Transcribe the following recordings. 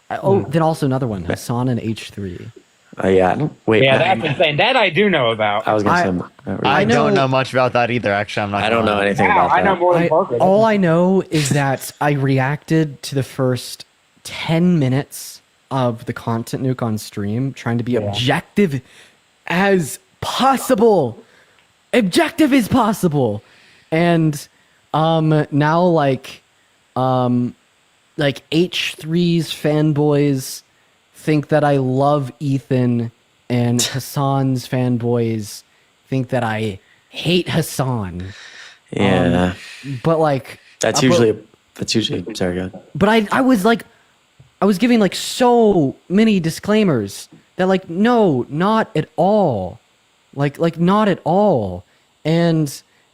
Then also another one, Hasan and H3. Yeah. Wait. Yeah, that's insane. That I do know about. I was gonna say. Not really. I don't know much about that either. Actually, I'm not. I don't know anything about I know that. more than Parker. All I know is that I reacted to the first 10 minutes of the content nuke on stream, trying to be objective as possible. Objective as possible. And now like H3's fanboys think that I love Ethan, and Hasan's fanboys think that I hate Hasan. Yeah. But like That's usually sorry, go ahead. But I was giving like so many disclaimers that like no, not at all. Like not at all. And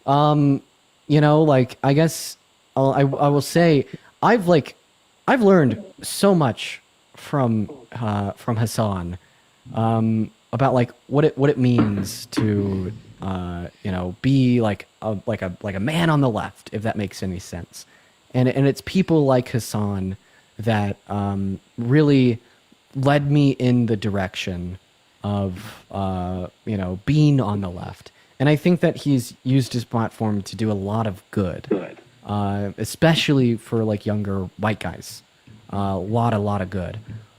you know, like I guess I will say I've learned so much from Hasan about like what it means to you know, be like a man on the left, if that makes any sense. And it's people like Hasan that really led me in the direction of you know, being on the left. And I think that he's used his platform to do a lot of good, especially for like younger white guys. A lot of good.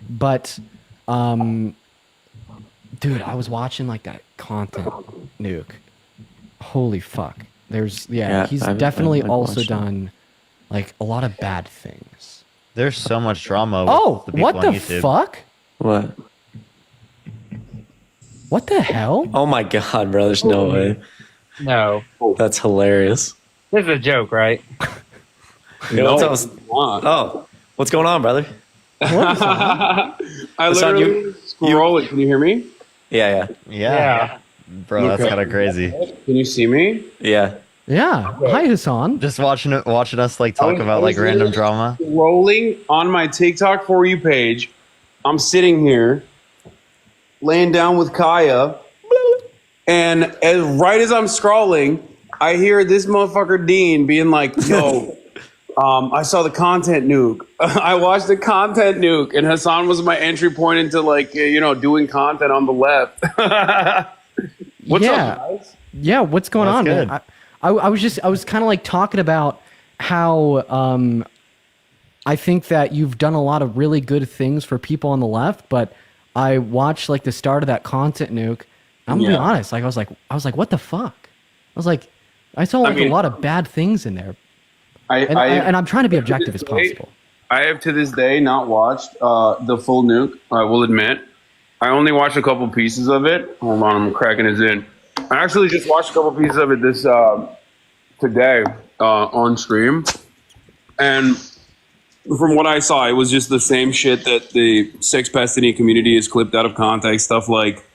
But dude, I was watching like that content nuke. Holy fuck. He's definitely also done like a lot of bad things. There's so much drama. Oh, with the what people on the YouTube. fuck? What? What the hell? Oh my god, bro! There's no way. No. That's hilarious. This is a joke, right? No, What's what's going on, brother? I Hasan, literally scrolling. Can you hear me? Yeah. Yeah. Bro, that's kind of crazy. Can you see me? Yeah. Yeah. Hi, Hasan. Just watching us like talk about like random drama. Rolling on my TikTok For You page. I'm sitting here, laying down with Kaya, and right as I'm scrolling, I hear this motherfucker Dean being like, "Yo, I saw the content nuke. I watched the content nuke, and Hasan was my entry point into like you know, doing content on the left." What's up, guys? Yeah, what's going on, good. man? I was kind of like talking about how I think that you've done a lot of really good things for people on the left, but I watched like the start of that content nuke. I'm gonna be honest, like I was like, what the fuck? I was like, I saw like a lot of bad things in there, and I'm trying to be objective as possible. I have to this day not watched the full nuke. I will admit, I only watched a couple pieces of it. Hold on, I'm cracking it in. I actually just watched a couple pieces of it this today on stream, and from what I saw, it was just the same shit that the sex pastini community is clipped out of context. Stuff like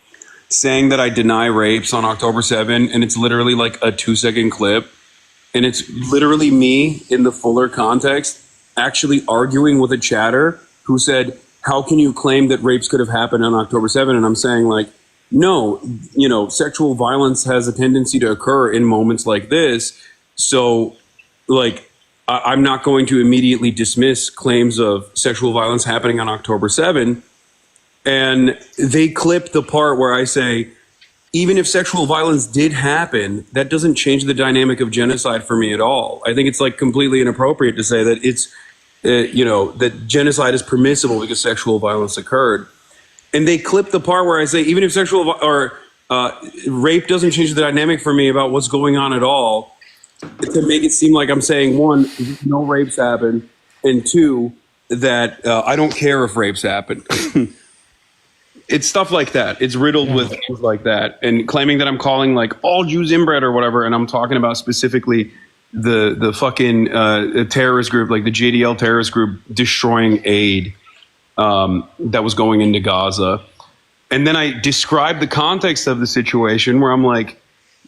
saying that I deny rapes on October 7, and it's literally like a 2-second clip, and it's literally me in the fuller context actually arguing with a chatter who said, "How can you claim that rapes could have happened on October 7?" And I'm saying like, no, you know, sexual violence has a tendency to occur in moments like this. So, like, I'm not going to immediately dismiss claims of sexual violence happening on October 7. And they clip the part where I say, even if sexual violence did happen, that doesn't change the dynamic of genocide for me at all. I think it's like completely inappropriate to say that it's, you know, that genocide is permissible because sexual violence occurred. And they clip the part where I say, even if sexual or rape doesn't change the dynamic for me about what's going on at all, to make it seem like I'm saying, one, no rapes happen, and two, that I don't care if rapes happen. It's stuff like that. It's riddled with things like that. And claiming that I'm calling like all Jews inbred or whatever, and I'm talking about specifically the fucking terrorist group, like the JDL terrorist group destroying aid that was going into Gaza. And then I describe the context of the situation where I'm like,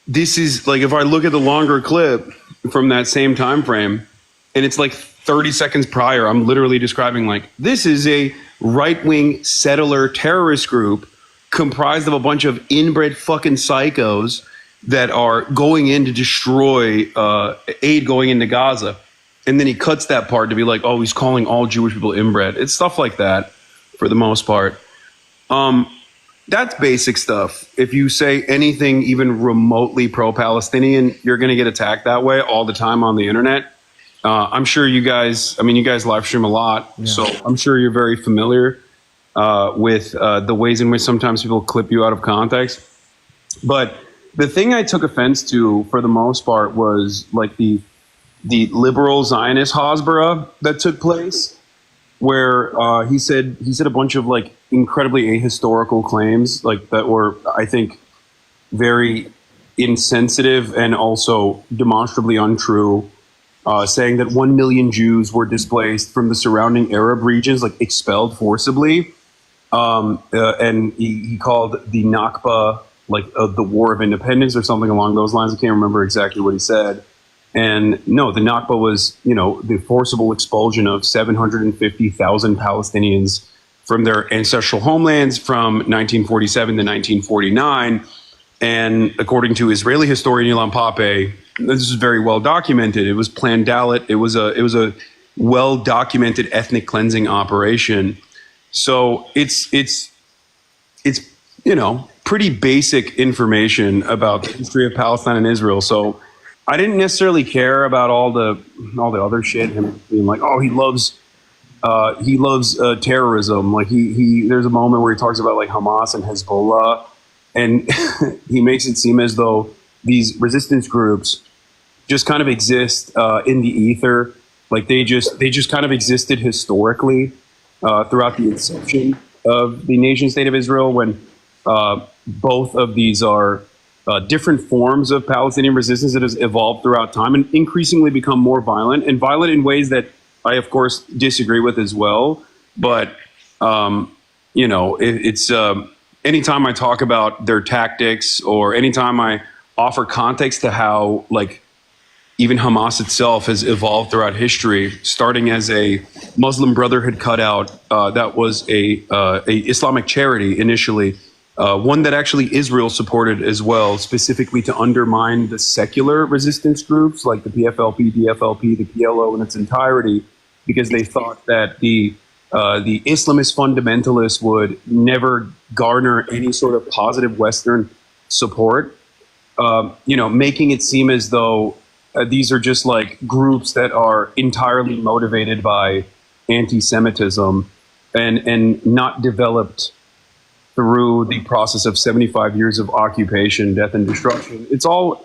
this is like, if I look at the longer clip from that same time frame, and it's like 30 seconds prior, I'm literally describing like, this is a right-wing settler terrorist group comprised of a bunch of inbred fucking psychos that are going in to destroy aid going into Gaza. And then he cuts that part to be like, oh, he's calling all Jewish people inbred. It's stuff like that. for the most part. That's basic stuff. If you say anything even remotely pro-Palestinian, you're going to get attacked that way all the time on the internet. I'm sure you guys live stream a lot, so I'm sure you're very familiar with the ways in which sometimes people clip you out of context. But the thing I took offense to, for the most part, was like the liberal Zionist Hasbara that took place, where he said a bunch of like incredibly ahistorical claims, like that were, I think, very insensitive and also demonstrably untrue. Saying that 1 million Jews were displaced from the surrounding Arab regions, like expelled forcibly, and he called the Nakba like the War of Independence or something along those lines. I can't remember exactly what he said. And no, the Nakba was, the forcible expulsion of 750,000 Palestinians from their ancestral homelands from 1947 to 1949. And according to Israeli historian Ilan Pape, this is very well documented. It was Plandalit. It was a well documented ethnic cleansing operation. So it's pretty basic information about the history of Palestine and Israel. So I didn't necessarily care about all the other shit. Him being like, oh, he loves terrorism. Like he there's a moment where he talks about like Hamas and Hezbollah, and he makes it seem as though these resistance groups just kind of exist in the ether. Like they just kind of existed historically throughout the inception of the nation state of Israel, when both of these are different forms of Palestinian resistance that has evolved throughout time and increasingly become more violent in ways that I, of course, disagree with as well. But, it's anytime I talk about their tactics, or anytime I offer context to how, like, even Hamas itself has evolved throughout history, starting as a Muslim Brotherhood cutout that was a Islamic charity initially, one that actually Israel supported as well, specifically to undermine the secular resistance groups like the PFLP, DFLP, the PLO in its entirety, because they thought that the Islamist fundamentalists would never garner any sort of positive Western support, making it seem as though these are just like groups that are entirely motivated by anti-Semitism and not developed through the process of 75 years of occupation, death, and destruction. It's all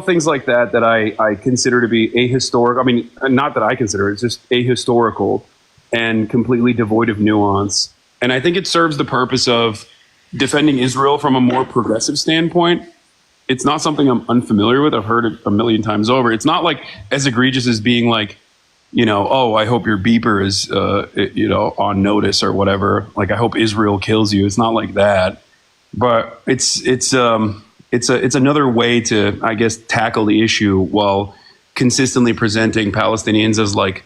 things like that I consider to be ahistorical. I mean, not that I consider it, it's just ahistorical and completely devoid of nuance. And I think it serves the purpose of defending Israel from a more progressive standpoint. It's not something I'm unfamiliar with. I've heard it a million times over. It's not like as egregious as being like, oh, I hope your beeper is, on notice or whatever. Like, I hope Israel kills you. It's not like that, but it's another way to, I guess, tackle the issue while consistently presenting Palestinians as like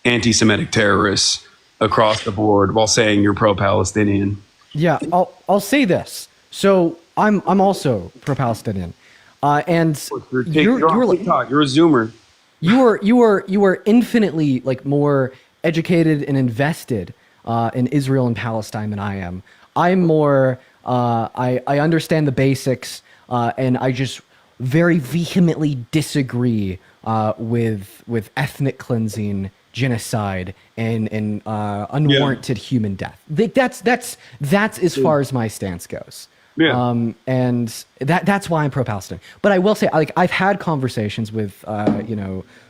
anti-Semitic terrorists across the board while saying you're pro-Palestinian. Yeah, I'll say this. So I'm also pro-Palestinian, and you're on TikTok. You're a Zoomer. You are infinitely like more educated and invested in Israel and Palestine than I am. I'm more I understand the basics, and I just very vehemently disagree with ethnic cleansing, genocide, and unwarranted human death. That's as far as my stance goes. Yeah. And that's why I'm pro-Palestine. But I will say, like, I've had conversations with,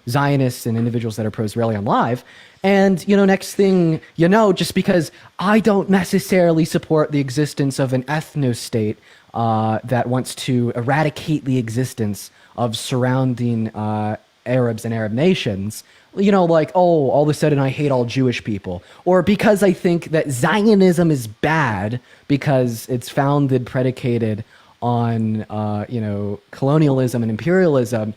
Zionists and individuals that are pro-Israeli on live. And, next thing you know, just because I don't necessarily support the existence of an ethno-state that wants to eradicate the existence of surrounding Arabs and Arab nations, all of a sudden I hate all Jewish people, or because I think that Zionism is bad because it's predicated on, colonialism and imperialism,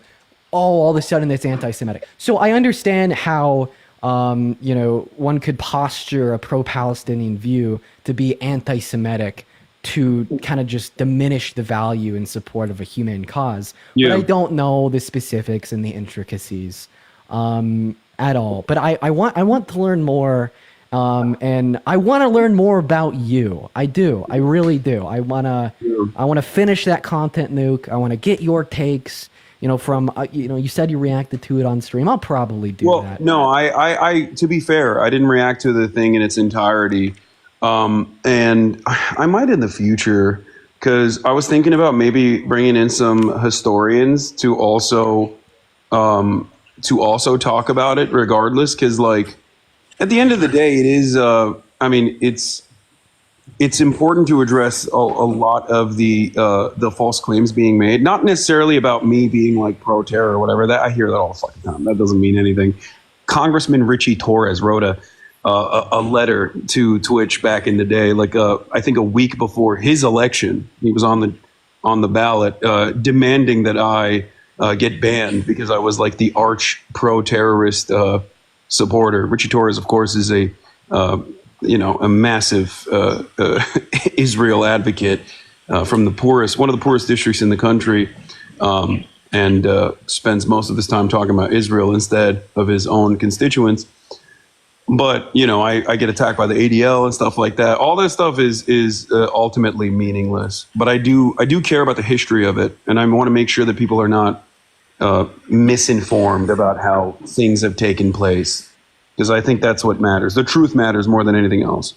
all of a sudden it's anti-Semitic. So I understand how, one could posture a pro-Palestinian view to be anti-Semitic to kind of just diminish the value and support of a human cause. Yeah. But I don't know the specifics and the intricacies at all. But I want to learn more And I want to learn more about you. I do. I really do. I wanna finish that content, Nuke. I want to get your takes. From you said you reacted to it on stream. I'll probably do that. No, I to be fair, I didn't react to the thing in its entirety, and I might in the future, because I was thinking about maybe bringing in some historians to also talk about it, regardless, because like at the end of the day, it is. I mean, it's important to address a lot of the false claims being made. Not necessarily about me being like pro terror or whatever. That I hear that all the fucking time. That doesn't mean anything. Congressman Richie Torres wrote a letter to Twitch back in the day, like I think a week before his election. He was on the ballot, demanding that I get banned because I was like the arch pro terrorist supporter. Richie Torres, of course, is a massive Israel advocate from one of the poorest districts in the country, and spends most of his time talking about Israel instead of his own constituents. But I get attacked by the ADL and stuff like that. All that stuff is ultimately meaningless. But I do care about the history of it, and I want to make sure that people are not misinformed about how things have taken place. Because I think that's what matters. The truth matters more than anything else.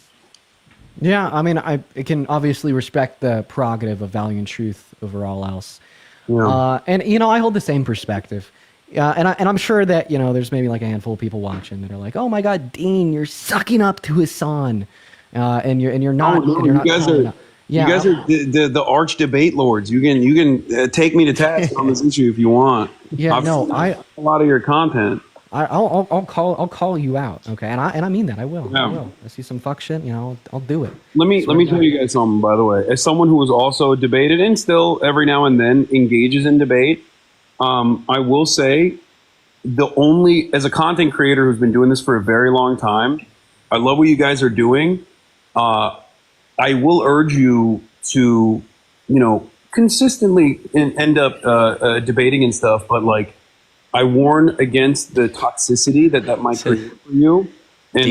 Yeah, I mean, I can obviously respect the prerogative of valuing truth over all else. Yeah. And I hold the same perspective. And I'm sure that there's maybe like a handful of people watching that are like, oh my God, Dean, you're sucking up to Hasan, and you're not. Oh, no, you're not you guys calling are. out. Yeah, you guys are the arch debate lords. You can take me to task on this issue if you want. Yeah, I've seen a lot of your content. I'll call you out, okay? And I mean that. I will. Yeah. I will. I see some fuck shit, I'll do it. Let me tell you guys something, by the way. As someone who has also debated and still every now and then engages in debate, I will say as a content creator who's been doing this for a very long time, I love what you guys are doing. I will urge you to, consistently end up debating and stuff, but like, I warn against the toxicity that might create for you, and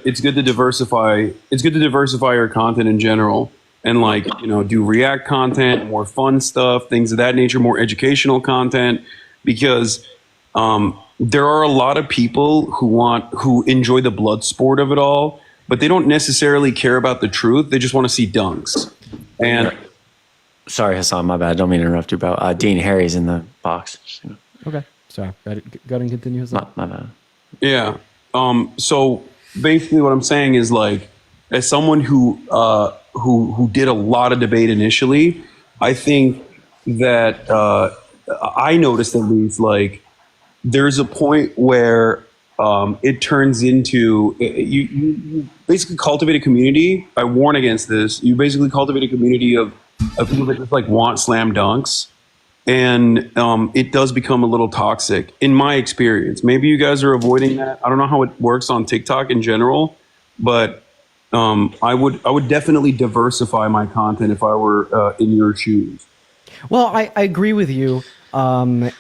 it's good to diversify. It's good to diversify your content in general, and like do React content, more fun stuff, things of that nature, more educational content, because there are a lot of people who enjoy the blood sport of it all, but they don't necessarily care about the truth. They just want to see dunks. And Sorry, Hasan, my bad. I don't mean to interrupt you, bro. Dean Harry's in the box. Okay, sorry. Go ahead and continue, Hasan. My bad. yeah. So basically, what I'm saying is like, as someone who did a lot of debate initially, I think that I noticed at least like there's a point where it turns into you basically cultivate a community. I warn against this. You basically cultivate a community of people that just like want slam dunks, and it does become a little toxic in my experience. Maybe you guys are avoiding that. I don't know how it works on TikTok in general, but I would definitely diversify my content if I were in your shoes. Well, I agree with you, and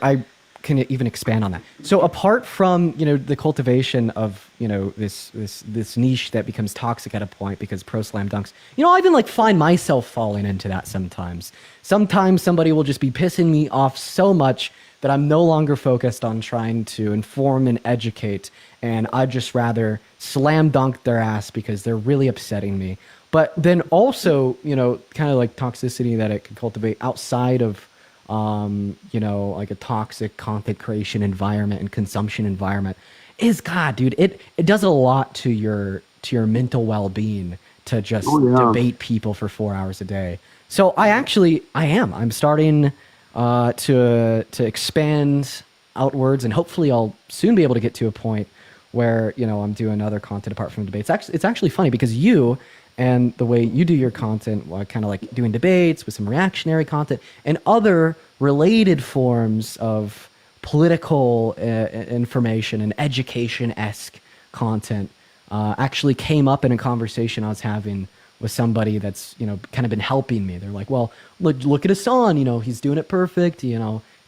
I can even expand on that. So apart from the cultivation of this niche that becomes toxic at a point because pro slam dunks, I even like find myself falling into that sometimes. Sometimes somebody will just be pissing me off so much that I'm no longer focused on trying to inform and educate, and I'd just rather slam dunk their ass because they're really upsetting me. But then also, kind of like toxicity that it can cultivate outside of like a toxic content creation environment and consumption environment is, God, dude, it does a lot to your mental well-being to just debate people for 4 hours a day. So I'm starting to expand outwards, and hopefully I'll soon be able to get to a point where I'm doing other content apart from debates. It's actually funny because you and the way you do your content, kind of like doing debates with some reactionary content and other related forms of political information and education-esque content, actually came up in a conversation I was having with somebody that's kind of been helping me. They're like, well, look at Hasan, he's doing it perfect. He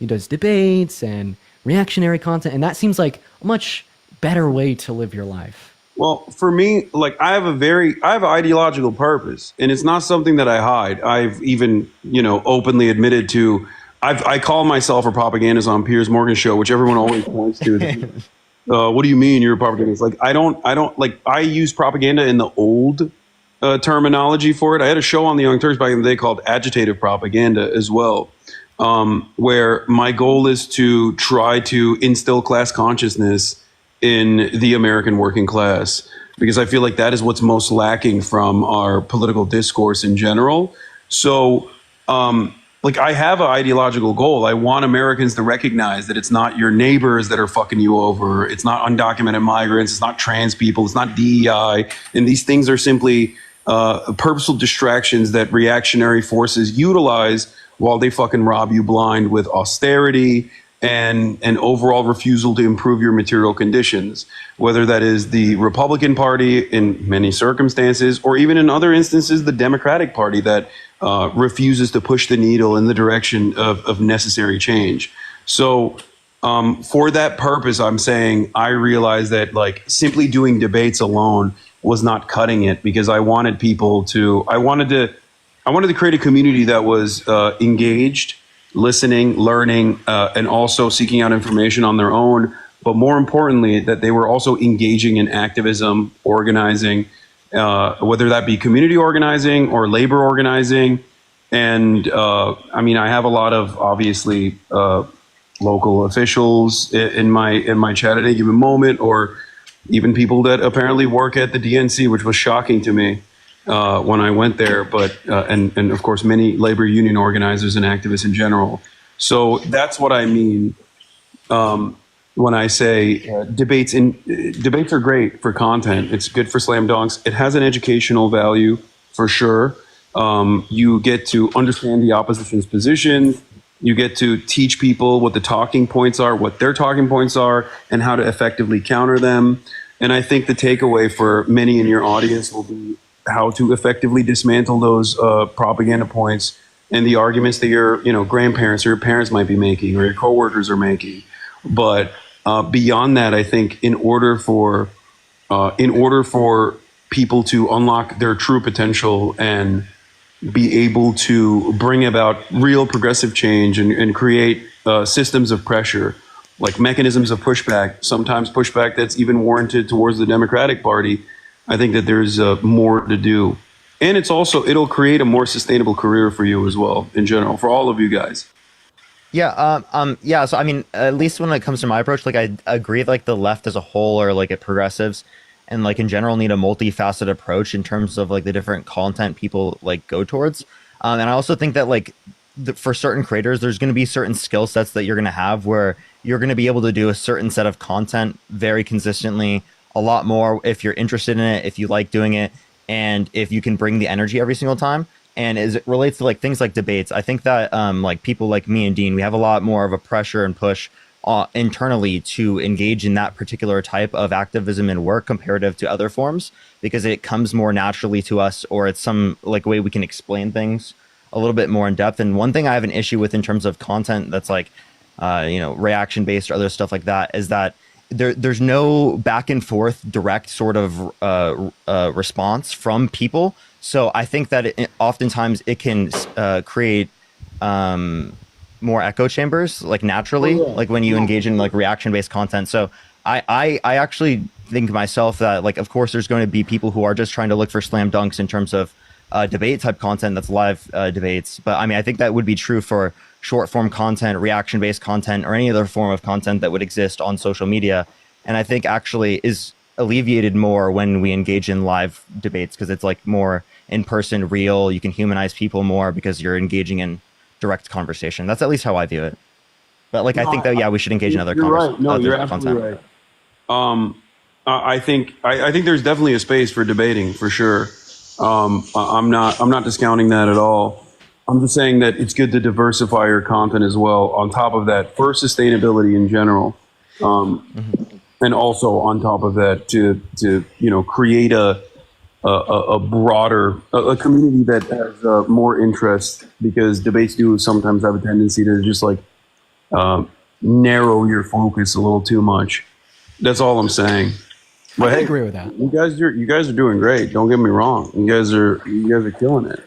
does debates and reactionary content, and that seems like a much better way to live your life. Well, for me, like I have an ideological purpose, and it's not something that I hide. I've even, openly admitted to. I call myself a propagandist on Piers Morgan's show, which everyone always points to. What do you mean you're a propagandist? Like I don't like. I use propaganda in the old terminology for it. I had a show on the Young Turks back in the day called agitative propaganda as well, where my goal is to try to instill class consciousness in the American working class, because I feel like that is what's most lacking from our political discourse in general. So, like I have an ideological goal. I want Americans to recognize that it's not your neighbors that are fucking you over. It's not undocumented migrants. It's not trans people. It's not DEI. And these things are simply purposeful distractions that reactionary forces utilize while they fucking rob you blind with austerity and an overall refusal to improve your material conditions, whether that is the Republican Party in many circumstances, or even in other instances, the Democratic Party that refuses to push the needle in the direction of necessary change. So for that purpose, I'm saying I realized that like simply doing debates alone was not cutting it, because I wanted I wanted to create a community that was engaged, listening, learning, and also seeking out information on their own. But more importantly, that they were also engaging in activism, organizing, whether that be community organizing or labor organizing. And I mean, I have a lot of obviously local officials in my chat at any given moment, or even people that apparently work at the DNC, which was shocking to me when I went there, but and of course many labor union organizers and activists in general. So that's what I mean when I say debates. Debates are great for content. It's good for slam dunks. It has an educational value for sure. You get to understand the opposition's position. You get to teach people what the talking points are, what their talking points are, and how to effectively counter them. And I think the takeaway for many in your audience will be how to effectively dismantle those propaganda points and the arguments that your grandparents or your parents might be making or your coworkers are making. But beyond that, I think in order for people to unlock their true potential and be able to bring about real progressive change and create systems of pressure, like mechanisms of pushback, sometimes pushback that's even warranted towards the Democratic Party, I think that there's more to do. And it'll create a more sustainable career for you as well, in general, for all of you guys. Yeah, yeah. So I mean, at least when it comes to my approach, like I agree, like the left as a whole, or like progressives, and like in general, need a multifaceted approach in terms of like the different content people like go towards. And I also think that like for certain creators, there's going to be certain skill sets that you're going to have where you're going to be able to do a certain set of content very consistently, a lot more if you're interested in it, if you like doing it, and if you can bring the energy every single time. And as it relates to like things like debates, I think that like people like me and Dean, we have a lot more of a pressure and push internally to engage in that particular type of activism and work comparative to other forms, because it comes more naturally to us, or it's some like way we can explain things a little bit more in depth. And one thing I have an issue with in terms of content that's like reaction based or other stuff like that is that there's no back and forth direct sort of response from people. So I think that oftentimes it can create more echo chambers, like naturally, like when you engage in like reaction based content. So I actually think myself that like, of course, there's going to be people who are just trying to look for slam dunks in terms of debate type content that's live debates. But I mean, I think that would be true for short form content, reaction based content, or any other form of content that would exist on social media. And I think actually is alleviated more when we engage in live debates, because it's like more in person, real. You can humanize people more because you're engaging in direct conversation. That's at least how I view it. But like, I think that, yeah, we should engage in other content. Right. No, you're absolutely right. I think there's definitely a space for debating for sure. I'm not discounting that at all. I'm just saying that it's good to diversify your content as well. On top of that, for sustainability in general, and also on top of that, to create a broader community that has more interest, because debates do sometimes have a tendency to just like narrow your focus a little too much. That's all I'm saying. But I hey, agree with that. you guys are doing great. Don't get me wrong. You guys are killing it.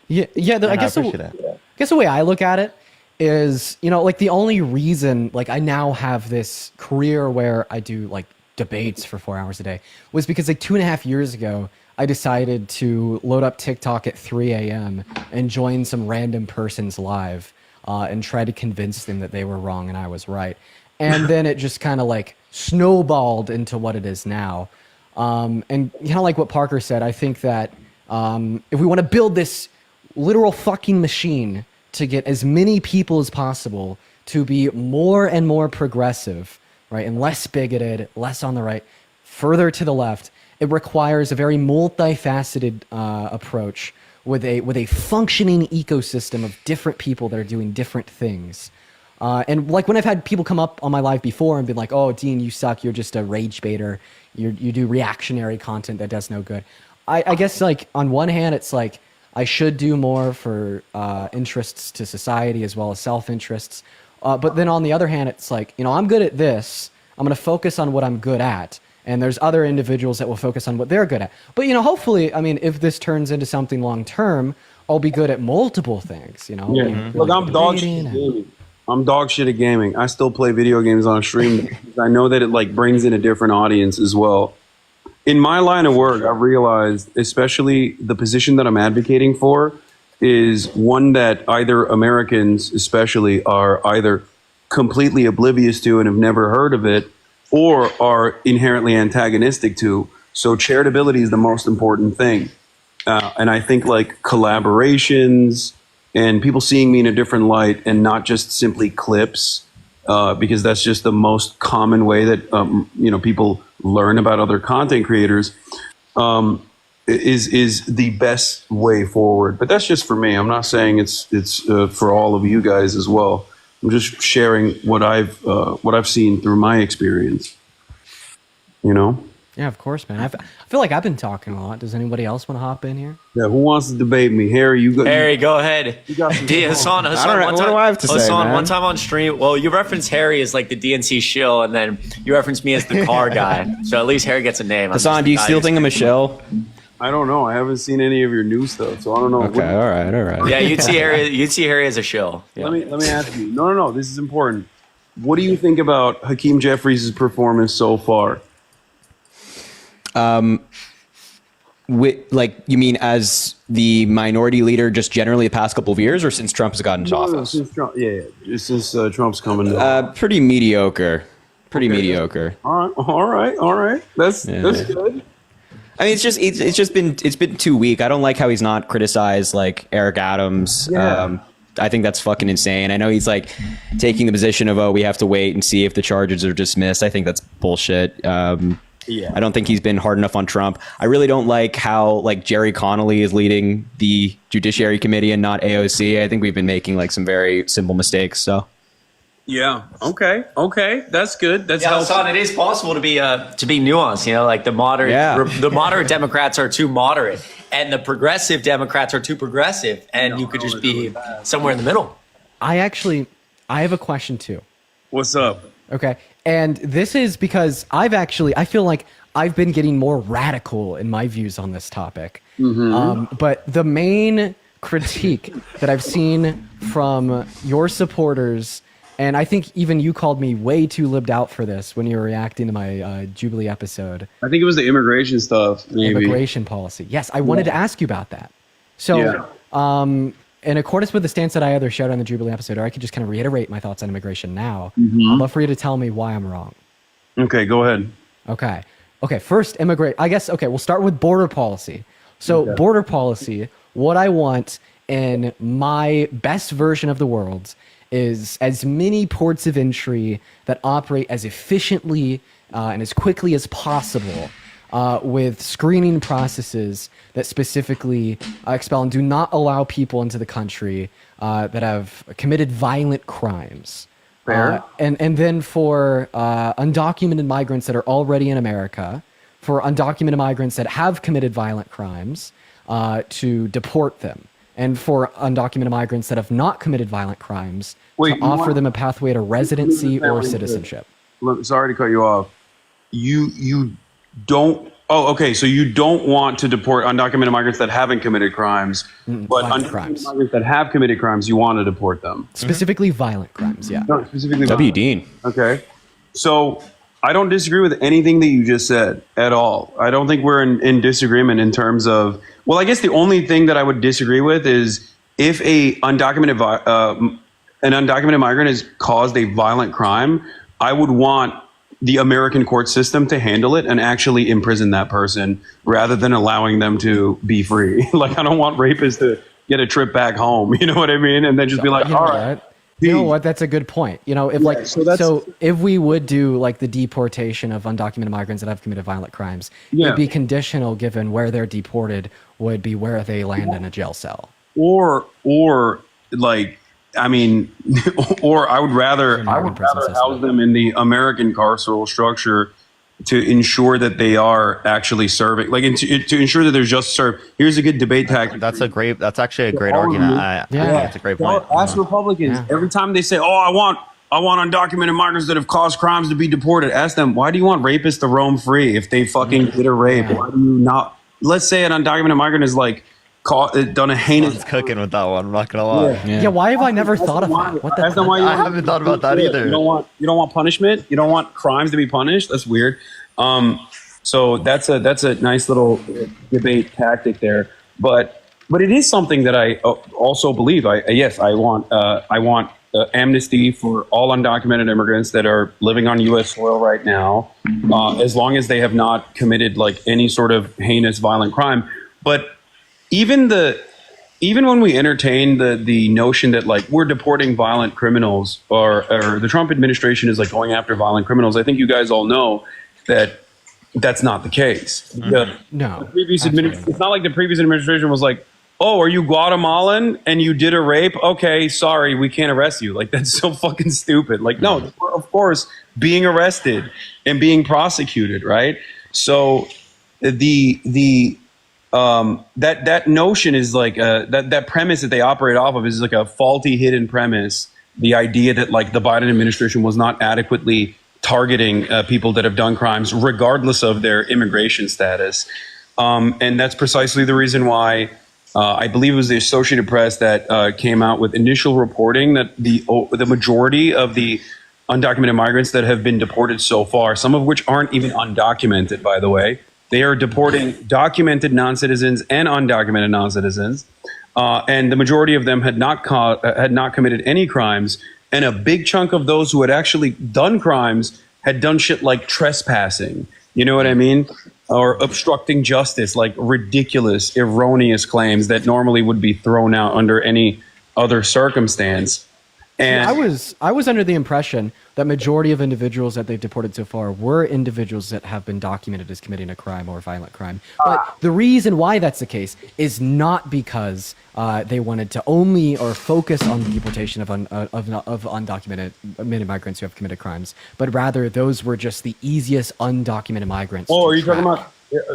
Yeah. I guess appreciate it. I guess the way I look at it is, like the only reason like I now have this career where I do like debates for 4 hours a day was because like 2.5 years ago I decided to load up TikTok at 3 a.m. and join some random person's live and try to convince them that they were wrong and I was right. And then it just kind of like snowballed into what it is now. And like what Parker said, I think that if we want to build this literal fucking machine to get as many people as possible to be more and more progressive, right, and less bigoted, less on the right, further to the left, it requires a very multifaceted approach with a functioning ecosystem of different people that are doing different things. And like when I've had people come up on my live before and been like, "Oh, Dean, you suck. You're just a rage baiter. You do reactionary content that does no good." I guess like on one hand, it's like I should do more for interests to society as well as self-interests. But then on the other hand, it's like, I'm good at this. I'm going to focus on what I'm good at. And there's other individuals that will focus on what they're good at. But, hopefully, I mean, if this turns into something long-term, I'll be good at multiple things, Yeah. Really Look, I'm dog shit at gaming. I'm dog shit at gaming. I still play video games on a stream because I know that it like brings in a different audience as well. In my line of work, I've realized, especially the position that I'm advocating for, is one that either Americans, especially, are either completely oblivious to and have never heard of it, or are inherently antagonistic to. So charitability is the most important thing. And I think like collaborations and people seeing me in a different light and not just simply clips, because that's just the most common way that people learn about other content creators, is the best way forward. But that's just for me. I'm not saying it's for all of you guys as well. I'm just sharing what I've seen through my experience. Yeah, of course, man. I feel like I've been talking a lot. Does anybody else want to hop in here? Yeah, who wants to debate me? Harry, you go. Harry, go ahead. got some- Hassan, I don't know. one What time, do I have to say, Hassan, man? one time on stream, well, you referenced Harry as like the DNC shill, and then you referenced me as the car guy. So at least Harry gets a name. I'm just Hassan, the do you guy still who's- think I'm a shell? I don't know. I haven't seen any of your new stuff, so I don't know. Okay, all right. Yeah, you'd see Harry as a shill. Yeah. Let me ask you. No. This is important. What do you think about Hakeem Jeffries' performance so far? You mean as the minority leader just generally the past couple of years, or since Trump has gotten into office? Since Trump, since Trump's coming. Pretty mediocre. Mediocre. All right. That's good. I mean, it's been too weak. I don't like how he's not criticized like Eric Adams. Yeah. I think that's fucking insane. I know he's like taking the position of, we have to wait and see if the charges are dismissed. I think that's bullshit. Yeah. I don't think he's been hard enough on Trump. I really don't like how like Jerry Connolly is leading the Judiciary Committee and not AOC. I think we've been making like some very simple mistakes. So. Yeah. Okay. That's good. That's Yeah, Hassan, it is possible to be nuanced. Like the moderate Democrats are too moderate, and the progressive Democrats are too progressive, and you could just be somewhere in the middle. I have a question too. What's up? Okay. And this is because I feel like I've been getting more radical in my views on this topic. But the main critique that I've seen from your supporters, and I think even you called me way too libbed out for this when you were reacting to my Jubilee episode. I think it was the immigration stuff. Maybe. Immigration policy. Yes, I wanted to ask you about that. So, in accordance with the stance that I either showed on the Jubilee episode, or I could just kind of reiterate my thoughts on immigration now, I'd love for you to tell me why I'm wrong. Okay, go ahead. Okay. First, we'll start with border policy. So border policy, what I want in my best version of the world is as many ports of entry that operate as efficiently and as quickly as possible with screening processes that specifically expel and do not allow people into the country that have committed violent crimes. Fair. And then for undocumented migrants that are already in America, for undocumented migrants that have committed violent crimes, to deport them. And for undocumented migrants that have not committed violent crimes, to offer them a pathway to residency or citizenship. Sorry to cut you off. You don't. Oh, okay. So you don't want to deport undocumented migrants that haven't committed crimes, but violent undocumented crimes. migrants that have committed crimes, you want to deport them. Specifically violent crimes, yeah. No, specifically. W. violent. Dean. Okay. So I don't disagree with anything that you just said at all. I don't think we're in disagreement in terms of. Well, I guess the only thing that I would disagree with is if an undocumented migrant has caused a violent crime, I would want the American court system to handle it and actually imprison that person rather than allowing them to be free. Like, I don't want rapists to get a trip back home. You know what I mean? And then just be like, You know all right. what? You know what? That's a good point. You know, if so if we would do like the deportation of undocumented migrants that have committed violent crimes, it'd be conditional given where they're deported would be where they land in a jail cell. Or like, I mean, or I would rather house them in the American carceral structure to ensure that they are actually serving, like to ensure that they're just served. Here's a good debate tactic. That's actually a great argument. I think it's a great point. Ask Republicans every time they say, "Oh, I want undocumented migrants that have caused crimes to be deported." Ask them, why do you want rapists to roam free if they fucking did a rape? Why do you not? Let's say an undocumented migrant is like done a heinous. It's cooking with that one. I'm not gonna lie. Yeah, why have I never thought of that? What the That's not why I haven't thought about that either. You don't want punishment. You don't want crimes to be punished. That's weird. So that's a nice little debate tactic there. But it is something that I also believe. I want amnesty for all undocumented immigrants that are living on U.S. soil right now, as long as they have not committed like any sort of heinous violent crime. But even when we entertain the notion that like we're deporting violent criminals or the Trump administration is like going after violent criminals, I think you guys all know that that's not the case. No, It's not like the previous administration was like, "Oh, are you Guatemalan and you did a rape? Okay, sorry, we can't arrest you." Like, that's so fucking stupid. Like, no, of course, being arrested and being prosecuted, right? So that notion is like that premise that they operate off of is like a faulty hidden premise. The idea that like the Biden administration was not adequately targeting people that have done crimes regardless of their immigration status. And that's precisely the reason why I believe it was the Associated Press that came out with initial reporting that the majority of the undocumented migrants that have been deported so far, some of which aren't even undocumented, by the way, they are deporting documented non-citizens and undocumented non-citizens. And the majority of them had not committed any crimes. And a big chunk of those who had actually done crimes had done shit like trespassing. You know what I mean? Or obstructing justice, like ridiculous, erroneous claims that normally would be thrown out under any other circumstance. And I was under the impression that majority of individuals that they've deported so far were individuals that have been documented as committing a crime or a violent crime. But the reason why that's the case is not because they wanted to only or focus on the deportation of undocumented migrants who have committed crimes, but rather those were just the easiest undocumented migrants. Oh, are you talking about?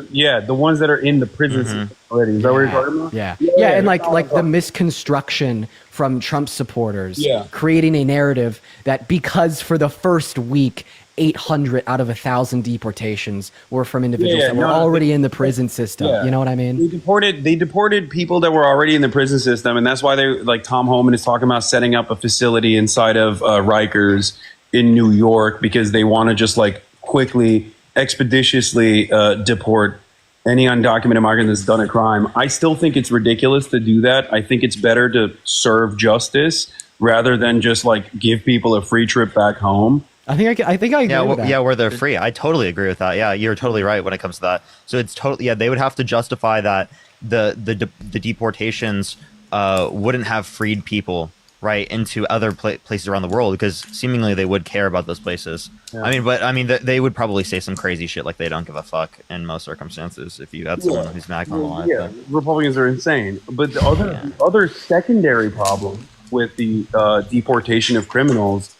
Yeah, the ones that are in the prison system already. Is that what you're talking about? Yeah, and like the misconstruction from Trump supporters, creating a narrative that because for the first week, 800 out of 1,000 deportations were from individuals that were already in the prison system. You know what I mean? They deported people that were already in the prison system, and that's why they like Tom Homan is talking about setting up a facility inside of Rikers in New York because they want to just like quickly, expeditiously deport any undocumented migrant that's done a crime. I still think it's ridiculous to do that. I think it's better to serve justice rather than just like give people a free trip back home. I think I agree with that. Yeah, where they're free. I totally agree with that. Yeah, you're totally right when it comes to that. So it's totally they would have to justify that the deportations wouldn't have freed people right into other places around the world because seemingly they would care about those places. I mean, they would probably say some crazy shit like they don't give a fuck in most circumstances if you had someone who's not gonna lie. Yeah, Republicans are insane. But the other secondary problem with the deportation of criminals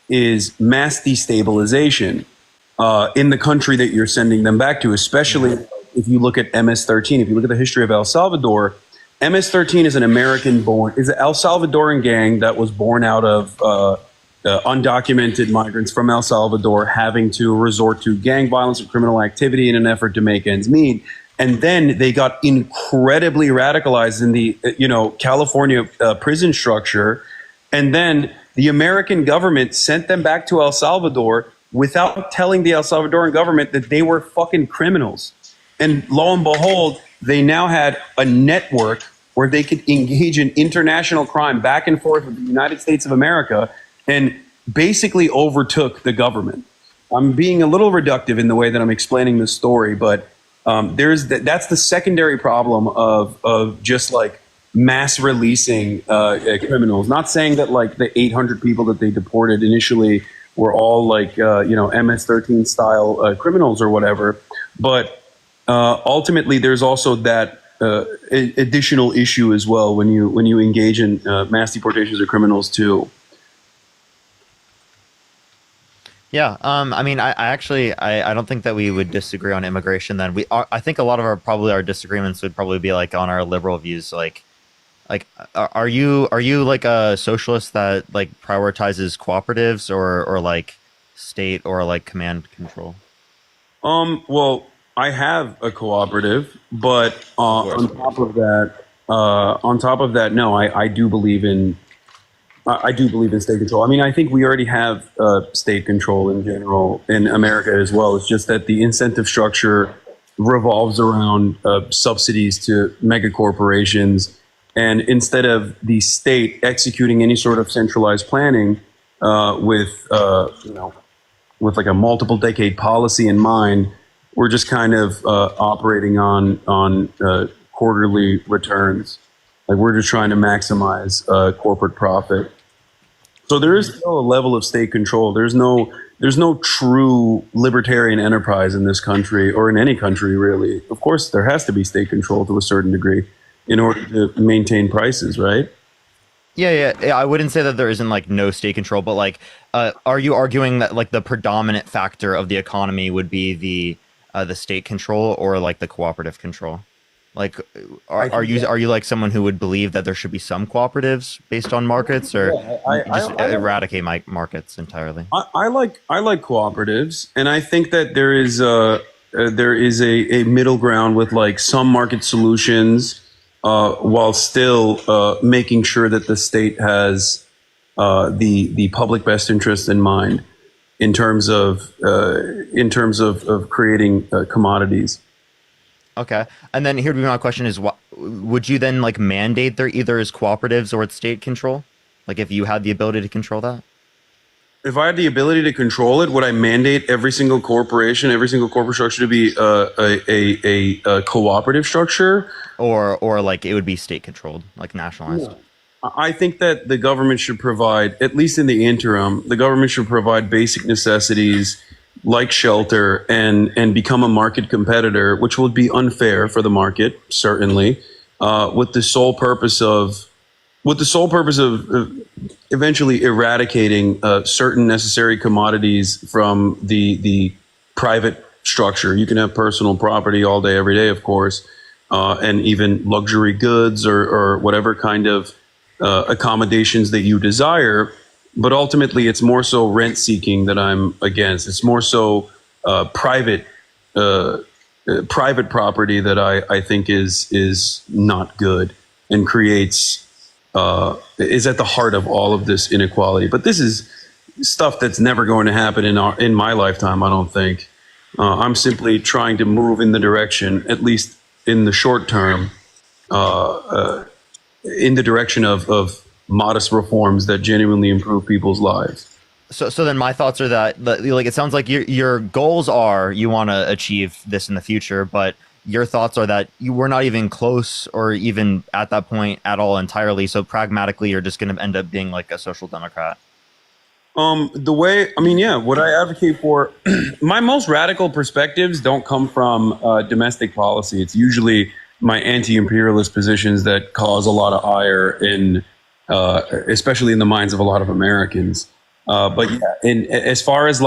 is mass destabilization in the country that you're sending them back to, especially if you look at MS-13. If you look at the history of El Salvador, MS-13 is an El Salvadoran gang that was born out of undocumented migrants from El Salvador having to resort to gang violence and criminal activity in an effort to make ends meet. And then they got incredibly radicalized in the, California prison structure. And then the American government sent them back to El Salvador without telling the El Salvadoran government that they were fucking criminals. And lo and behold, they now had a network where they could engage in international crime back and forth with the United States of America and basically overtook the government. I'm being a little reductive in the way that I'm explaining this story, but that's the secondary problem of just like mass releasing criminals. Not saying that like the 800 people that they deported initially were all like MS-13 style criminals or whatever, but ultimately there's also that additional issue as well when you engage in mass deportations of criminals too. Yeah, I mean, I don't think that we would disagree on immigration. Then I think a lot of our disagreements would probably be like on our liberal views. Like, are you like a socialist that like prioritizes cooperatives or like state or like command control? Well, I have a cooperative, but on top of that, no, I do believe in. I do believe in state control. I mean, I think we already have state control in general in America as well. It's just that the incentive structure revolves around subsidies to mega corporations. And instead of the state executing any sort of centralized planning with like a multiple decade policy in mind, we're just kind of operating on quarterly returns. Like we're just trying to maximize corporate profit. So there is still a level of state control. There's no true libertarian enterprise in this country or in any country really. Of course, there has to be state control to a certain degree in order to maintain prices, right? Yeah. I wouldn't say that there isn't like no state control, but like, are you arguing that like the predominant factor of the economy would be the state control or like the cooperative control? Like, are you like someone who would believe that there should be some cooperatives based on markets, or eradicate markets entirely? I like cooperatives, and I think that there is a middle ground with like some market solutions, while still making sure that the state has the public best interest in mind in terms of creating commodities. Okay. And then here'd be my question is, would you then like mandate there either as cooperatives or it's state control? Like if you had the ability to control that? If I had the ability to control it, would I mandate every single corporation, every single corporate structure to be a cooperative structure? Or like it would be state controlled, like nationalized? Yeah. I think that the government should provide, at least in the interim, the government should provide basic necessities like shelter and become a market competitor, which would be unfair for the market, certainly, with the sole purpose of eventually eradicating certain necessary commodities from the private structure. You can have personal property all day, every day, of course, and even luxury goods or whatever kind of accommodations that you desire. But ultimately, it's more so rent seeking that I'm against. It's more so private property that I think is not good and creates is at the heart of all of this inequality. But this is stuff that's never going to happen in my lifetime. I don't think. I'm simply trying to move in the direction, at least in the short term, in the direction of modest reforms that genuinely improve people's lives. So then my thoughts are that like it sounds like your goals are you want to achieve this in the future, but your thoughts are that you were not even close or even at that point at all entirely. So pragmatically, you're just going to end up being like a social democrat. What I advocate for, my most radical perspectives don't come from domestic policy. It's usually my anti-imperialist positions that cause a lot of ire in, especially in the minds of a lot of Americans. But yeah, as far as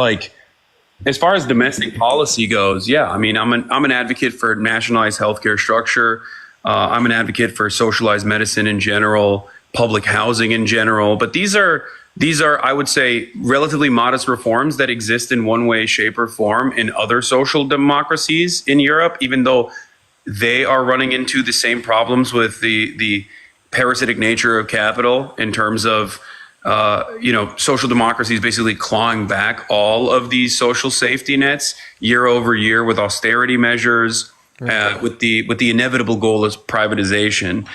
domestic policy goes, yeah, I mean, I'm an advocate for nationalized healthcare structure. I'm an advocate for socialized medicine in general, public housing in general. But these are these are, I would say, relatively modest reforms that exist in one way, shape, or form in other social democracies in Europe, even though they are running into the same problems with the parasitic nature of capital in terms of social democracies basically clawing back all of these social safety nets year over year with austerity measures, with the inevitable goal is privatization,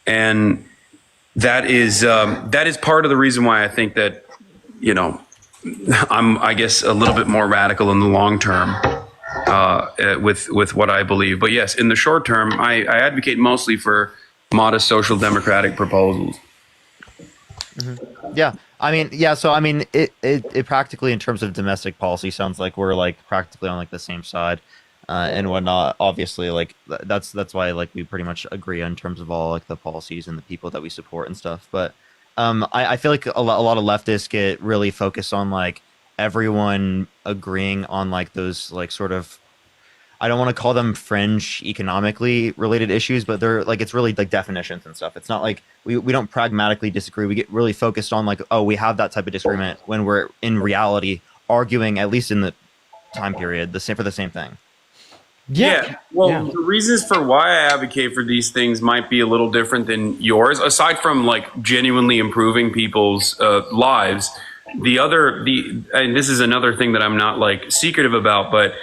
and that is part of the reason why I think that I'm, I guess, a little bit more radical in the long term with what I believe. But yes, in the short term, I advocate mostly for modest social democratic proposals. Yeah, I mean, so I mean, it practically, in terms of domestic policy, sounds like we're like practically on like the same side, and whatnot. Obviously, like that's why like we pretty much agree in terms of all like the policies and the people that we support and stuff. But I feel like a lot of leftists get really focused on like everyone agreeing on like those like sort of, I don't want to call them fringe economically related issues, but they're like, it's really like definitions and stuff. It's not like we don't pragmatically disagree. We get really focused on like, oh, we have that type of disagreement when we're in reality arguing, at least in the time period, for the same thing. Yeah. Well, the reasons for why I advocate for these things might be a little different than yours, aside from like genuinely improving people's lives. And this is another thing that I'm not like secretive about, but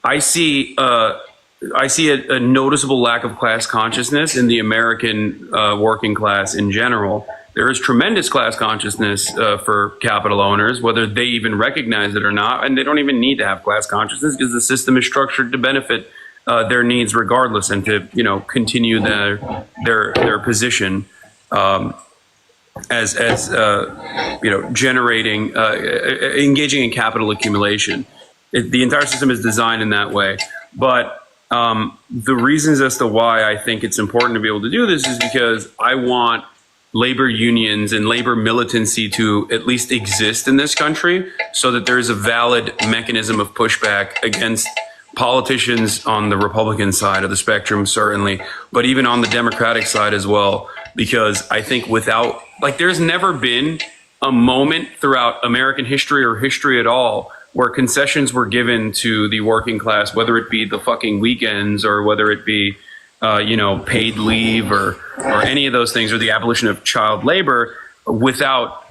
I see a noticeable lack of class consciousness in the American working class in general. There is tremendous class consciousness for capital owners, whether they even recognize it or not, and they don't even need to have class consciousness because the system is structured to benefit their needs regardless, and to continue their position as generating engaging in capital accumulation. The entire system is designed in that way. But the reasons as to why I think it's important to be able to do this is because I want labor unions and labor militancy to at least exist in this country, so that there is a valid mechanism of pushback against politicians on the Republican side of the spectrum, certainly, but even on the Democratic side as well. Because I think there's never been a moment throughout American history or history at all where concessions were given to the working class, whether it be the fucking weekends or whether it be, paid leave or any of those things, or the abolition of child labor, without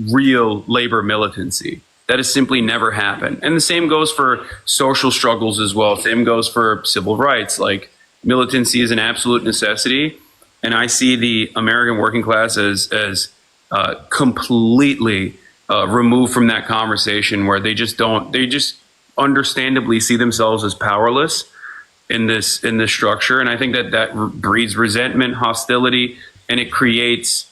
real labor militancy. That has simply never happened. And the same goes for social struggles as well. Same goes for civil rights. Like, militancy is an absolute necessity. And I see the American working class as completely removed from that conversation, where they just understandably see themselves as powerless in this structure. And I think that breeds resentment, hostility, and it creates,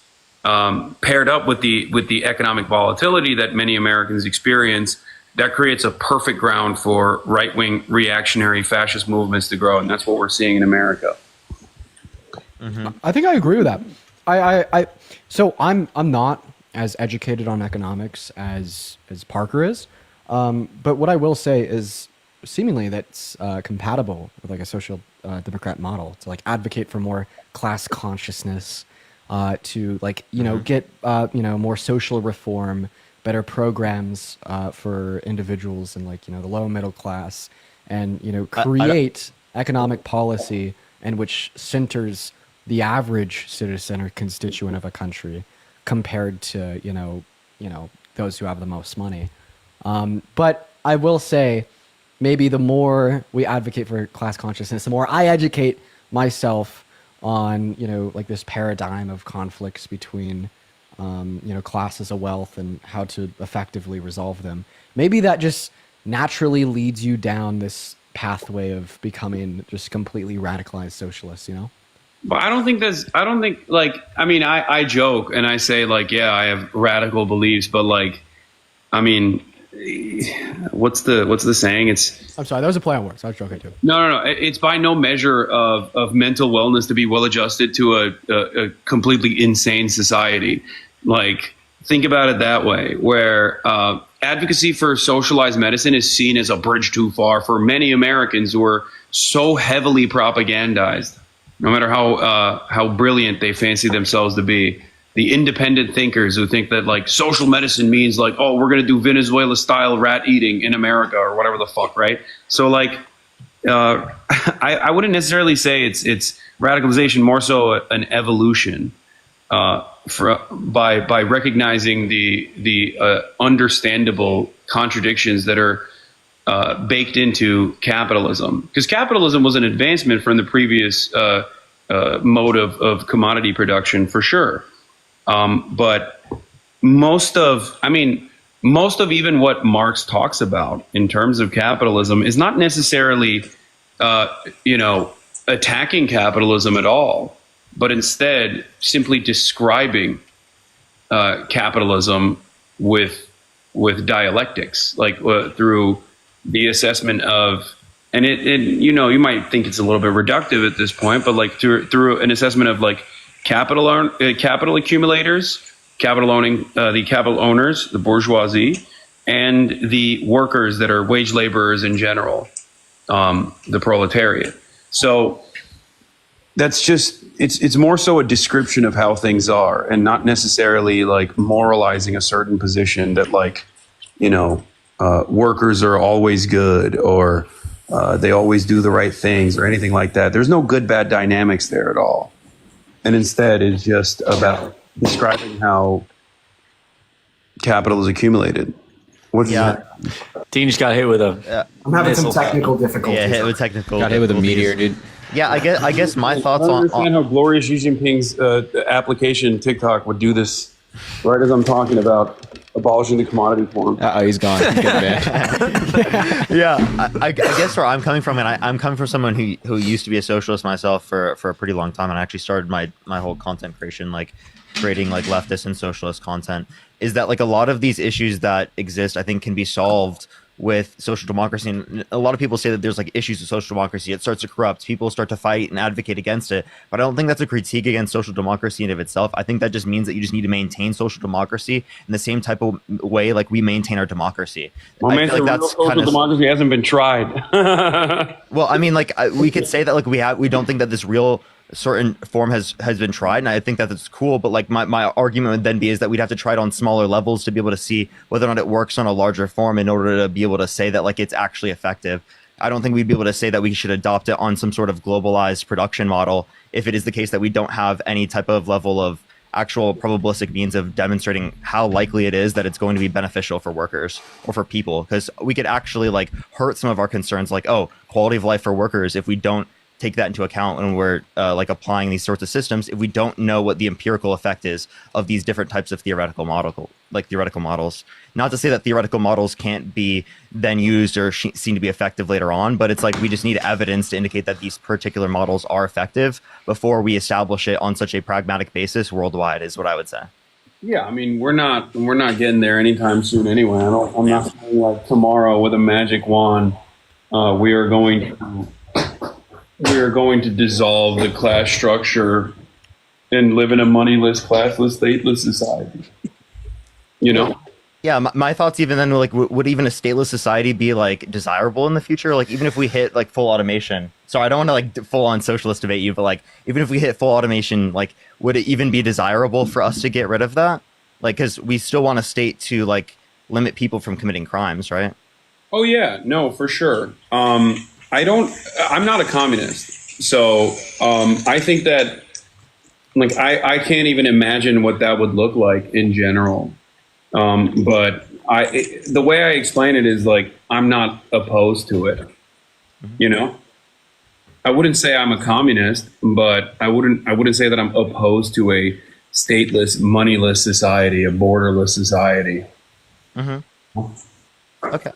paired up with the economic volatility that many Americans experience, that creates a perfect ground for right-wing reactionary fascist movements to grow. And that's what we're seeing in America. Mm-hmm. I think I agree with that. So I'm not as educated on economics as Parker is, but what I will say is seemingly that's compatible with like a social democrat model to like advocate for more class consciousness, to like get more social reform, better programs for individuals and like the low middle class, and create economic policy in which centers the average citizen or constituent of a country compared to those who have the most money. But I will say, maybe the more we advocate for class consciousness, the more I educate myself on like this paradigm of conflicts between classes of wealth and how to effectively resolve them. Maybe that just naturally leads you down this pathway of becoming just completely radicalized socialists. But I don't think I joke and I say like, yeah, I have radical beliefs, but like, I mean, what's the saying? I'm sorry, that was a play on words. I was joking too. No. It's by no measure of mental wellness to be well adjusted to a completely insane society. Like, think about it that way, where advocacy for socialized medicine is seen as a bridge too far for many Americans who are so heavily propagandized, no matter how brilliant they fancy themselves to be. the independent thinkers who think that like social medicine means like, oh, we're going to do Venezuela style rat eating in America or whatever the fuck, right? So like, I wouldn't necessarily say it's radicalization, more so an evolution by recognizing the understandable contradictions that are baked into capitalism. Because capitalism was an advancement from the previous mode of commodity production for sure. But most of even what Marx talks about in terms of capitalism is not necessarily, attacking capitalism at all, but instead simply describing capitalism with dialectics, like through the assessment of, and you might think it's a little bit reductive at this point, but like through an assessment of like capital accumulators, the capital owners, the bourgeoisie, and the workers that are wage laborers in general, the proletariat. So that's just, it's more so a description of how things are, and not necessarily like moralizing a certain position that like, workers are always good, or they always do the right things, or anything like that. There's no good bad dynamics there at all. And instead it's just about describing how capital is accumulated. Dean just got hit with a. I'm having some technical difficulties. Yeah, hit with technical. Got hit with a meteor, dude. Yeah, I guess my thoughts I don't on understand how glorious Xi Jinping's application TikTok would do this right as I'm talking about abolishing the commodity form. He's gone. He's getting banned. yeah, I guess where I'm coming from, and I'm coming from someone who used to be a socialist myself for a pretty long time, and I actually started my whole content creation like creating like leftist and socialist content, is that like a lot of these issues that exist, I think, can be solved with social democracy. And a lot of people say that there's like issues with social democracy. It starts to corrupt. People start to fight and advocate against it. But I don't think that's a critique against social democracy in of itself. I think that just means that you just need to maintain social democracy in the same type of way like we maintain our democracy. Well, man, like that's social democracy hasn't been tried. Well, I mean, like we could say that like we don't think that this real certain form has been tried, and I think that that's cool, but like my argument would then be is that we'd have to try it on smaller levels to be able to see whether or not it works on a larger form in order to be able to say that like it's actually effective. I don't think we'd be able to say that we should adopt it on some sort of globalized production model if it is the case that we don't have any type of level of actual probabilistic means of demonstrating how likely it is that it's going to be beneficial for workers or for people, because we could actually like hurt some of our concerns like, oh, quality of life for workers, if we don't take that into account when we're like applying these sorts of systems, if we don't know what the empirical effect is of these different types of theoretical models. Not to say that theoretical models can't be then used or seem to be effective later on, but it's like we just need evidence to indicate that these particular models are effective before we establish it on such a pragmatic basis worldwide, is what I would say. Yeah, I mean, we're not getting there anytime soon anyway. I'm not saying like tomorrow with a magic wand we are going to dissolve the class structure and live in a moneyless, classless, stateless society. Yeah, my thoughts even then, like, would even a stateless society be like desirable in the future? Like, even if we hit like full automation. So I don't want to like full on socialist debate you, but like, even if we hit full automation, like, would it even be desirable for us to get rid of that? Like, because we still want a state to like limit people from committing crimes, right? Oh yeah, no, for sure. I'm not a communist, so I think that like I can't even imagine what that would look like in general. But the way I explain it is like I'm not opposed to it. I wouldn't say I'm a communist, but I wouldn't say that I'm opposed to a stateless, moneyless society, a borderless society. Mm-hmm. Okay.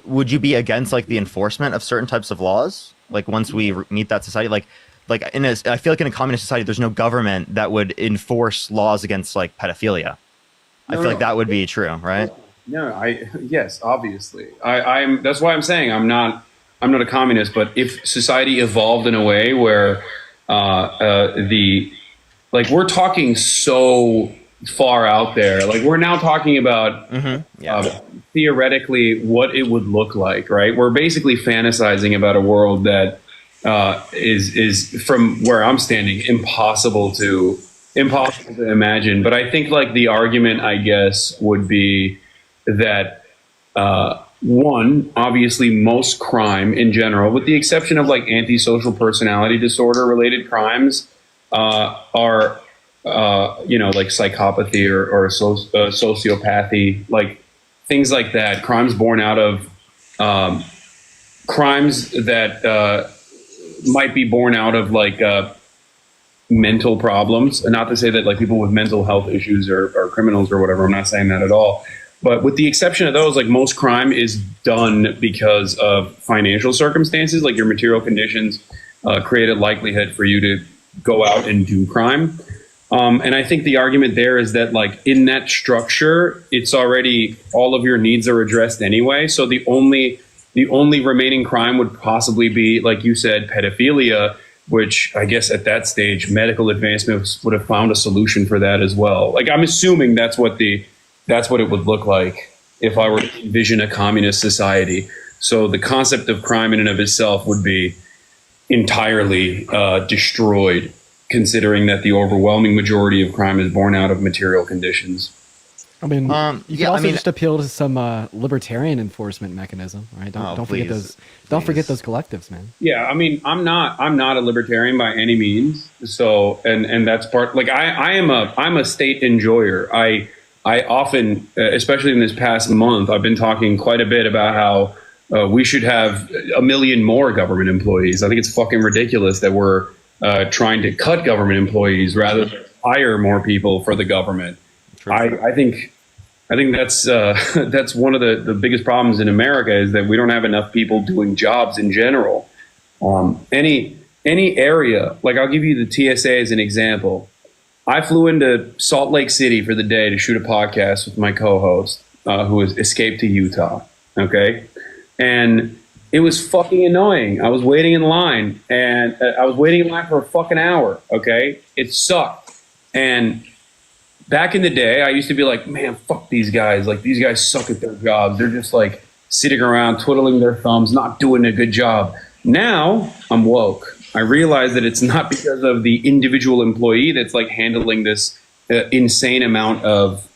Would you be against like the enforcement of certain types of laws? Like once we meet that society, I feel like in a communist society, there's no government that would enforce laws against like pedophilia. I feel like that would be true, right? No, yes, obviously. That's why I'm saying I'm not a communist. But if society evolved in a way where we're talking so far out there, like we're now talking about theoretically what it would look like, right? We're basically fantasizing about a world that is from where I'm standing impossible to impossible to imagine. But I think like the argument, I guess, would be that one, obviously, most crime in general, with the exception of like antisocial personality disorder related crimes, are like psychopathy or sociopathy, like things like that. Crimes born out of crimes that might be born out of like mental problems. And not to say that like people with mental health issues are criminals or whatever. I'm not saying that at all. But with the exception of those, like most crime is done because of financial circumstances, like your material conditions create a likelihood for you to go out and do crime. And I think the argument there is that like in that structure, it's already all of your needs are addressed anyway. So the only remaining crime would possibly be, like you said, pedophilia, which I guess at that stage, medical advancements would have found a solution for that as well. Like I'm assuming that's what it would look like if I were to envision a communist society. So the concept of crime in and of itself would be entirely destroyed, considering that the overwhelming majority of crime is born out of material conditions. I mean, you can also just appeal to some libertarian enforcement mechanism, right? Don't forget those. Don't forget those collectives, man. Yeah, I mean, I'm not a libertarian by any means. So, and that's part. Like, I'm a state enjoyer. I often, especially in this past month, I've been talking quite a bit about how we should have 1 million more government employees. I think it's fucking ridiculous that we're trying to cut government employees rather than hire more people for the government. I think that's that's one of the biggest problems in America is that we don't have enough people doing jobs in general. Any area, like I'll give you the TSA as an example. I flew into Salt Lake City for the day to shoot a podcast with my co-host who has escaped to Utah. Okay, and it was fucking annoying. I was waiting in line, and I was waiting in line for a fucking hour. Okay, it sucked. And back in the day, I used to be like, man, fuck these guys. Like, these guys suck at their jobs. They're just like sitting around twiddling their thumbs, not doing a good job. Now I'm woke. I realize that it's not because of the individual employee that's like handling this insane amount of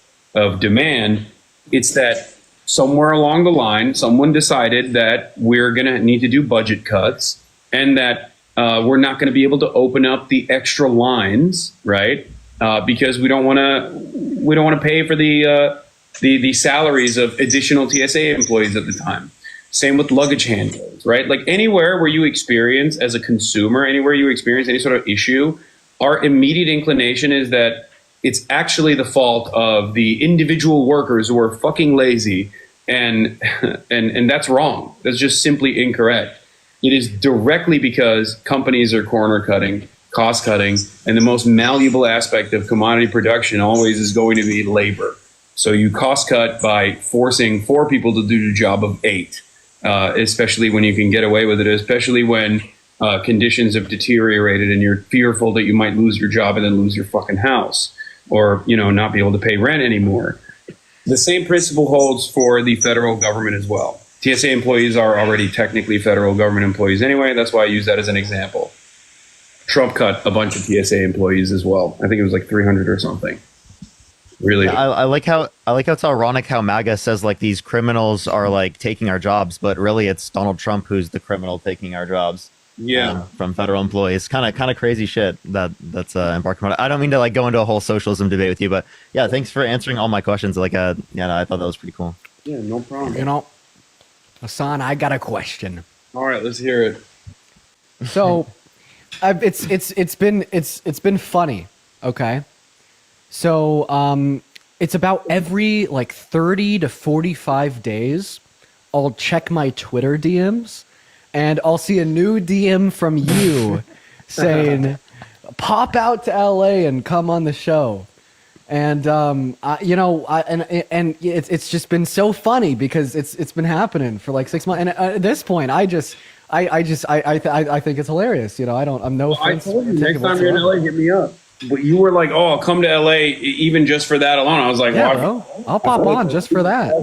demand. It's that somewhere along the line, someone decided that we're going to need to do budget cuts and that we're not going to be able to open up the extra lines, right? Because we don't want to pay for the salaries of additional TSA employees at the time. Same with luggage handlers, right? Like anywhere where you experience as a consumer, anywhere you experience any sort of issue, our immediate inclination is that it's actually the fault of the individual workers who are fucking lazy, and that's wrong. That's just simply incorrect. It is directly because companies are corner cutting, cost cutting, and the most malleable aspect of commodity production always is going to be labor. So you cost cut by forcing 4 people to do the job of 8, especially when you can get away with it, especially when conditions have deteriorated and you're fearful that you might lose your job and then lose your fucking house, or not be able to pay rent anymore. The same principle holds for the federal government as well. TSA employees are already technically federal government employees anyway. That's why I use that as an example. Trump cut a bunch of TSA employees as well. I think it was like 300 or something. Really, yeah, I like how it's ironic how MAGA says like these criminals are like taking our jobs, but really it's Donald Trump who's the criminal taking our jobs. Yeah, from federal employees. Kind of crazy shit that's embarking on it. I don't mean to like go into a whole socialism debate with you, but yeah, thanks for answering all my questions. Like, I thought that was pretty cool. Yeah, no problem. Hasan, I got a question. All right, let's hear it. So, it's been funny, okay? So, it's about every like 30 to 45 days, I'll check my Twitter DMs. And I'll see a new DM from you saying, "Pop out to LA and come on the show." And it's just been so funny because it's been happening for like 6 months. And at this point, I think it's hilarious. I'm no. I told you next time you're in LA, hit me up. But you were like, "Oh, I'll come to LA even just for that alone." I was like, "Yeah, bro, I'll pop on just for that."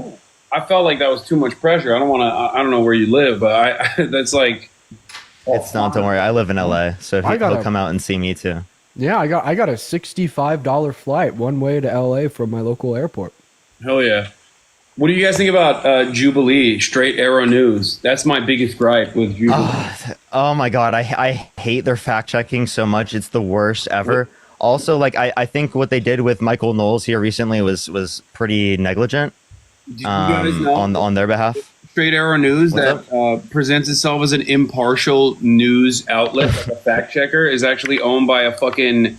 I felt like that was too much pressure. I don't know where you live, but that's like. It's not. Don't worry. I live in LA, so he'll come out and see me too. Yeah, I got a $65 flight one way to LA from my local airport. Hell yeah. What do you guys think about Jubilee, Straight Arrow News? That's my biggest gripe with Jubilee. Oh my god, I hate their fact checking so much. It's the worst ever. Also, like I think what they did with Michael Knowles here recently was pretty negligent Do you guys know on their behalf. Straight Arrow News What's that presents itself as an impartial news outlet, like a fact checker, is actually owned by a fucking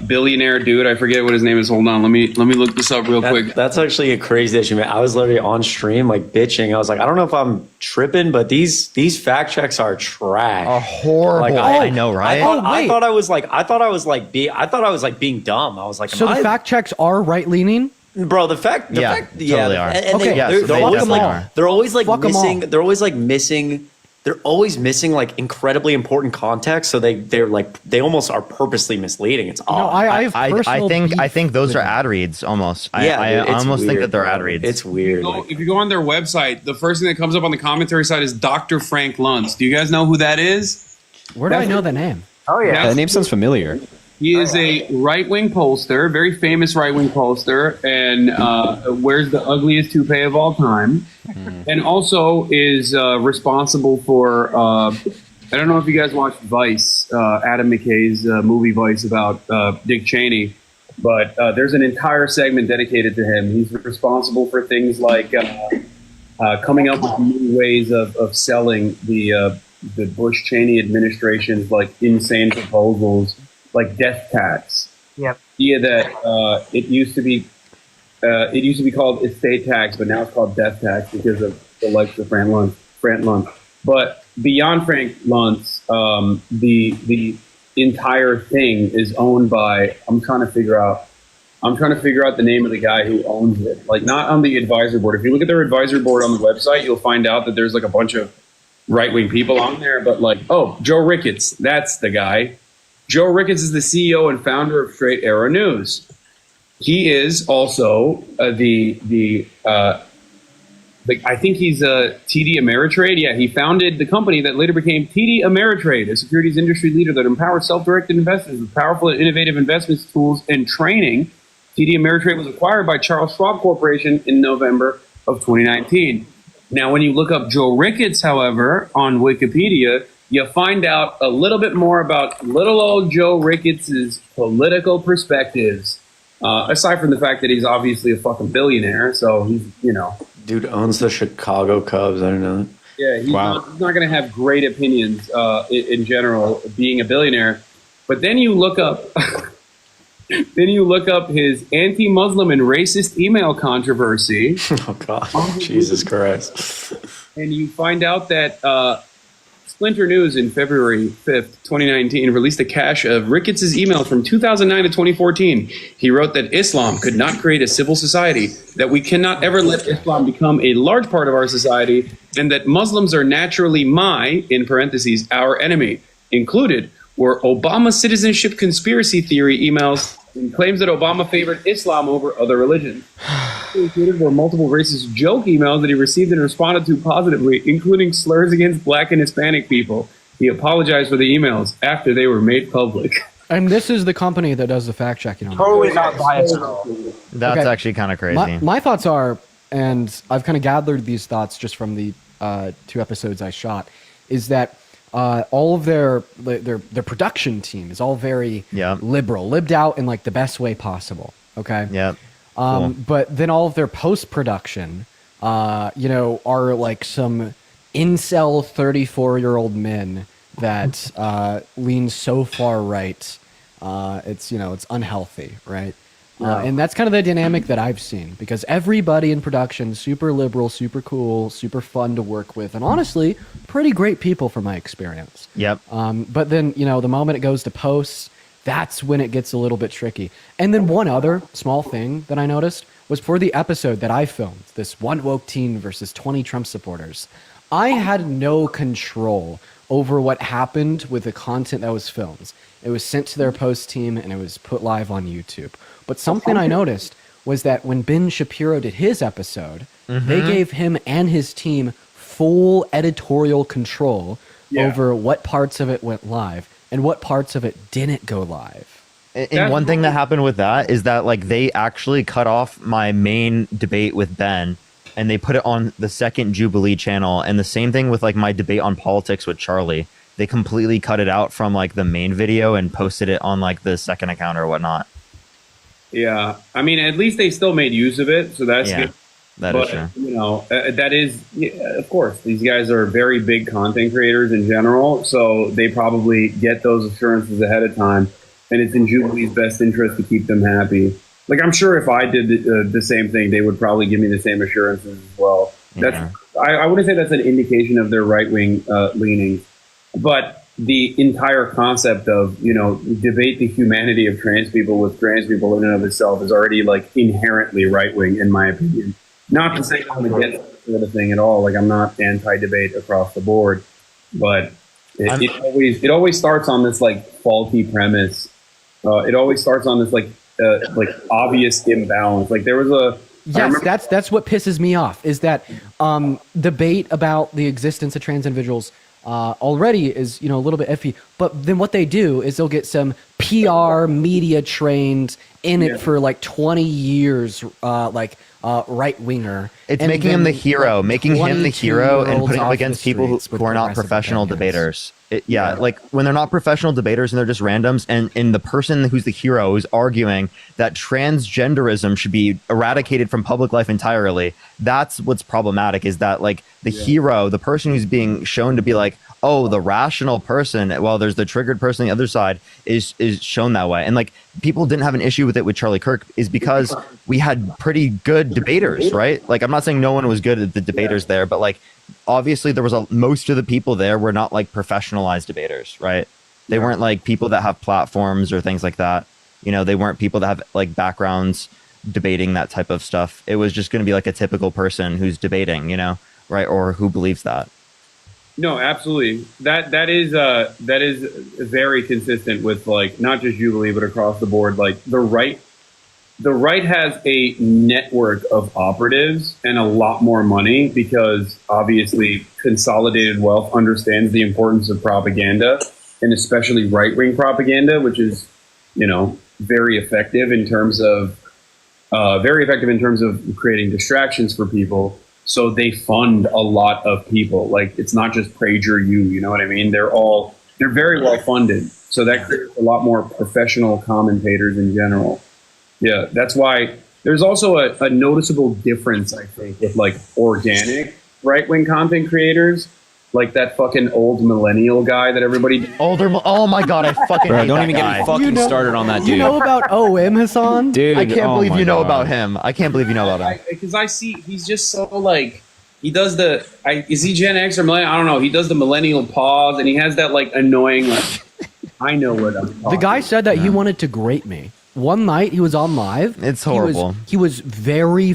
billionaire dude. I forget what his name is. Hold on, let me look this up real quick. That's actually a crazy issue, man. I was literally on stream like bitching. I was like, I don't know if I'm tripping, but these fact checks are trash. Are horrible. Like, I know, right? I thought I was like being dumb. I was like, So the fact checks are right leaning. bro, the fact, Totally are. and Okay. Yes, they're they always definitely like are. they're always like Fuck 'em missing. all. They're always like missing. They're always missing like incredibly important context. So they almost are purposely misleading. It's No, odd. I have I personal think beef those with are them. ad reads almost. yeah, I dude, it's almost think weird, that they're bro. ad reads. It's weird. So Like, if you go on their website, the first thing that comes up on the commentary side is Dr. Frank Luntz. Do you guys know who that is? Where do I know the name? Oh yeah. That name sounds familiar. He is a right-wing pollster, very famous right-wing pollster, and wears the ugliest toupee of all time, and also is responsible for. I don't know if you guys watched Vice, Adam McKay's movie Vice about Dick Cheney, but there's an entire segment dedicated to him. He's responsible for things like coming up with new ways of selling the Bush Cheney administration's like insane proposals, like death tax. Yep. Yeah, that it used to be called estate tax, but now it's called death tax because of the likes of Frank Luntz. But beyond Frank Luntz, the entire thing is owned by. I'm trying to figure out the name of the guy who owns it. Like, not on the advisor board. If you look at their advisor board on the website, you'll find out that there's like a bunch of right-wing people on there. But like, oh, Joe Ricketts, that's the guy. Joe Ricketts is the CEO and founder of Straight Arrow News. He is also I think he's a TD Ameritrade. Yeah, he founded the company that later became TD Ameritrade, a securities industry leader that empowers self-directed investors with powerful and innovative investment tools and training. TD Ameritrade was acquired by Charles Schwab Corporation in November of 2019. Now, when you look up Joe Ricketts, however, on Wikipedia, you find out a little bit more about little old Joe Ricketts' political perspectives. Aside from the fact that he's obviously a fucking billionaire, so he's, dude owns the Chicago Cubs. I don't know. Yeah, he's not going to have great opinions in general, being a billionaire. But then you look up, his anti-Muslim and racist email controversy, Oh God, Jesus Christ. and you find out that Splinter News in February 5th, 2019, released a cache of Ricketts' emails from 2009 to 2014. He wrote that Islam could not create a civil society, that we cannot ever let Islam become a large part of our society, and that Muslims are naturally in parentheses, our enemy. Included were Obama citizenship conspiracy theory emails and claims that Obama favored Islam over other religions. Included were multiple racist joke emails that he received and responded to positively, including slurs against black and Hispanic people. He apologized for the emails after they were made public. And this is the company that does the fact checking on Totally not biased at all. That's Okay. actually kind of crazy. My thoughts are, and I've kind of gathered these thoughts just from the 2 episodes I shot, is that all of their production team is all very liberal, libbed out in like the best way possible. Okay. Yep. Cool. But then all of their post-production, are like some incel 34-year-old men that lean so far right. It's unhealthy, right? And that's kind of the dynamic that I've seen, because everybody in production, super liberal, super cool, super fun to work with, and honestly, pretty great people from my experience. Yep. But then, the moment it goes to posts, that's when it gets a little bit tricky. And then one other small thing that I noticed was for the episode that I filmed, this one woke teen versus 20 Trump supporters, I had no control over what happened with the content that was filmed. It was sent to their post team and it was put live on YouTube. But something I noticed was that when Ben Shapiro did his episode, they gave him and his team full editorial control over what parts of it went live. and what parts of it didn't go live. And one thing that happened with that is that like they actually cut off my main debate with Ben and they put it on the second Jubilee channel. And the same thing with like my debate on politics with Charlie. They completely cut it out from like the main video and posted it on like the second account or whatnot. Yeah, I mean, at least they still made use of it, so that's good. That is true. You know, that is, of course, these guys are very big content creators in general, so they probably get those assurances ahead of time, and it's in Jubilee's best interest to keep them happy. Like, I'm sure if I did the same thing, they would probably give me the same assurances as well. That's I wouldn't say that's an indication of their right-wing leanings, but the entire concept of, you know, debate the humanity of trans people with trans people in and of itself is already like inherently right-wing, in my opinion. Not to say I'm against that sort of thing at all. Like, I'm not anti-debate across the board, but it always starts on this like faulty premise. It always starts on this like obvious imbalance. Like there was a that's what pisses me off is that debate about the existence of trans individuals already is, you know, a little bit iffy, but then what they do is they'll get some PR media trained in it for like 20 years, right winger. It's making him the hero, making him the hero and putting him against people who are not professional debaters. Like when they're not professional debaters and they're just randoms, and the person who's the hero is arguing that transgenderism should be eradicated from public life entirely. That's what's problematic, is that like the hero, the person who's being shown to be like, oh, the rational person, while there's the triggered person on the other side, is shown that way. And like people didn't have an issue with it with Charlie Kirk is because we had pretty good debaters, right? Like I'm not saying no one was good at the debaters there, but like obviously there was most of the people there were not like professionalized debaters, right? They weren't like people that have platforms or things like that. You know, they weren't people that have like backgrounds debating that type of stuff. It was just going to be like a typical person who's debating, you know, right? Or who believes that. No, absolutely. That is very consistent with like not just Jubilee but across the board. Like the right has a network of operatives and a lot more money because obviously Consolidated Wealth understands the importance of propaganda, and especially right-wing propaganda, which is, you know, very effective in terms of creating distractions for people. So they fund a lot of people. Like it's not just PragerU, you know what I mean? They're very well funded. So that creates a lot more professional commentators in general. Yeah, that's why there's also a noticeable difference, I think, with like organic right-wing content creators, like that fucking old millennial guy that everybody. Oh my god, I fucking hate don't that even guy. get me fucking started on that dude. You know about OM, Hasan? Dude, I can't believe you know God. about him. I can't believe you know about him. Because I see he's just so like he does is he Gen X or millennial? I don't know. He does the millennial pause and he has that like annoying like I know what I'm talking. The guy said that he wanted to grate me. One night he was on live. It's horrible. He was very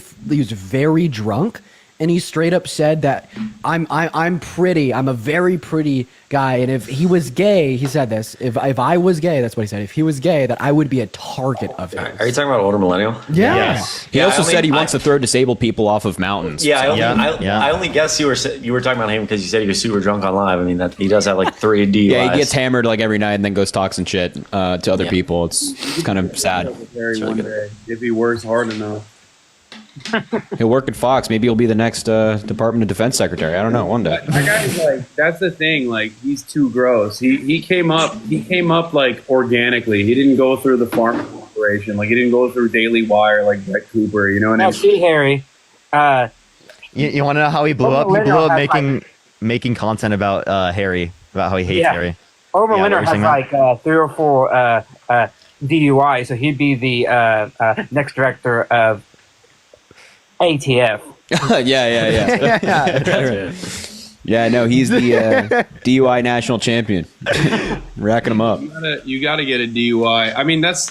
drunk, and he straight up said that I'm pretty. I'm a very pretty guy, and if he was gay, he said this. If I was gay, that's what he said. If he was gay, that I would be a target of his. Are you talking about older millennial? Yeah. Yes. He also said he wants to throw disabled people off of mountains. Yeah, so. I only guess you were talking about him because you said he was super drunk on live. I mean, that he does have like 3 DUIs. Yeah, he gets hammered like every night and then goes talking shit to other people. It's kind of sad. If he works hard enough. He'll work at Fox. Maybe he'll be the next Department of Defense secretary. I don't know. One day. That guy's like, that's the thing. Like, he's too gross. He came up like organically. He didn't go through the farm corporation. Like, he didn't go through Daily Wire like Brett Cooper. You know what I Now, mean? see, Harry. You want to know how he blew up? He blew up making content about Harry, about how he hates Harry. Over Yeah, Winter what were you has saying, like 3 or 4 DUI, so he'd be the next director of ATF. yeah. Yeah, no, he's the DUI national champion. Racking them up. You gotta get a DUI. I mean, that's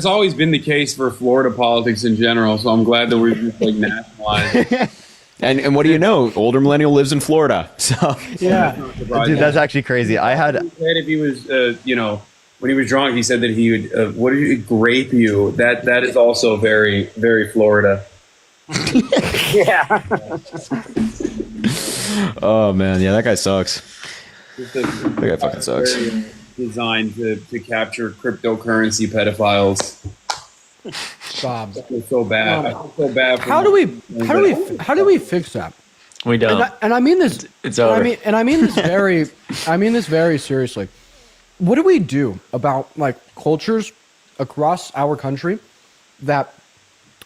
always been the case for Florida politics in general. So I'm glad that we're just like nationalized. And what do you know? Older millennial lives in Florida. So Yeah. Dude, that's actually crazy. I had He said if he was, when he was drunk, he said that he would grape you. That is also very, very Florida. Yeah. oh man, yeah, that guy sucks. That guy fucking sucks. designed to capture cryptocurrency pedophiles. Bob. I feel so bad. I feel so bad. How do we fix that? We don't. And I mean this. It's over. I mean this very seriously. What do we do about like cultures across our country that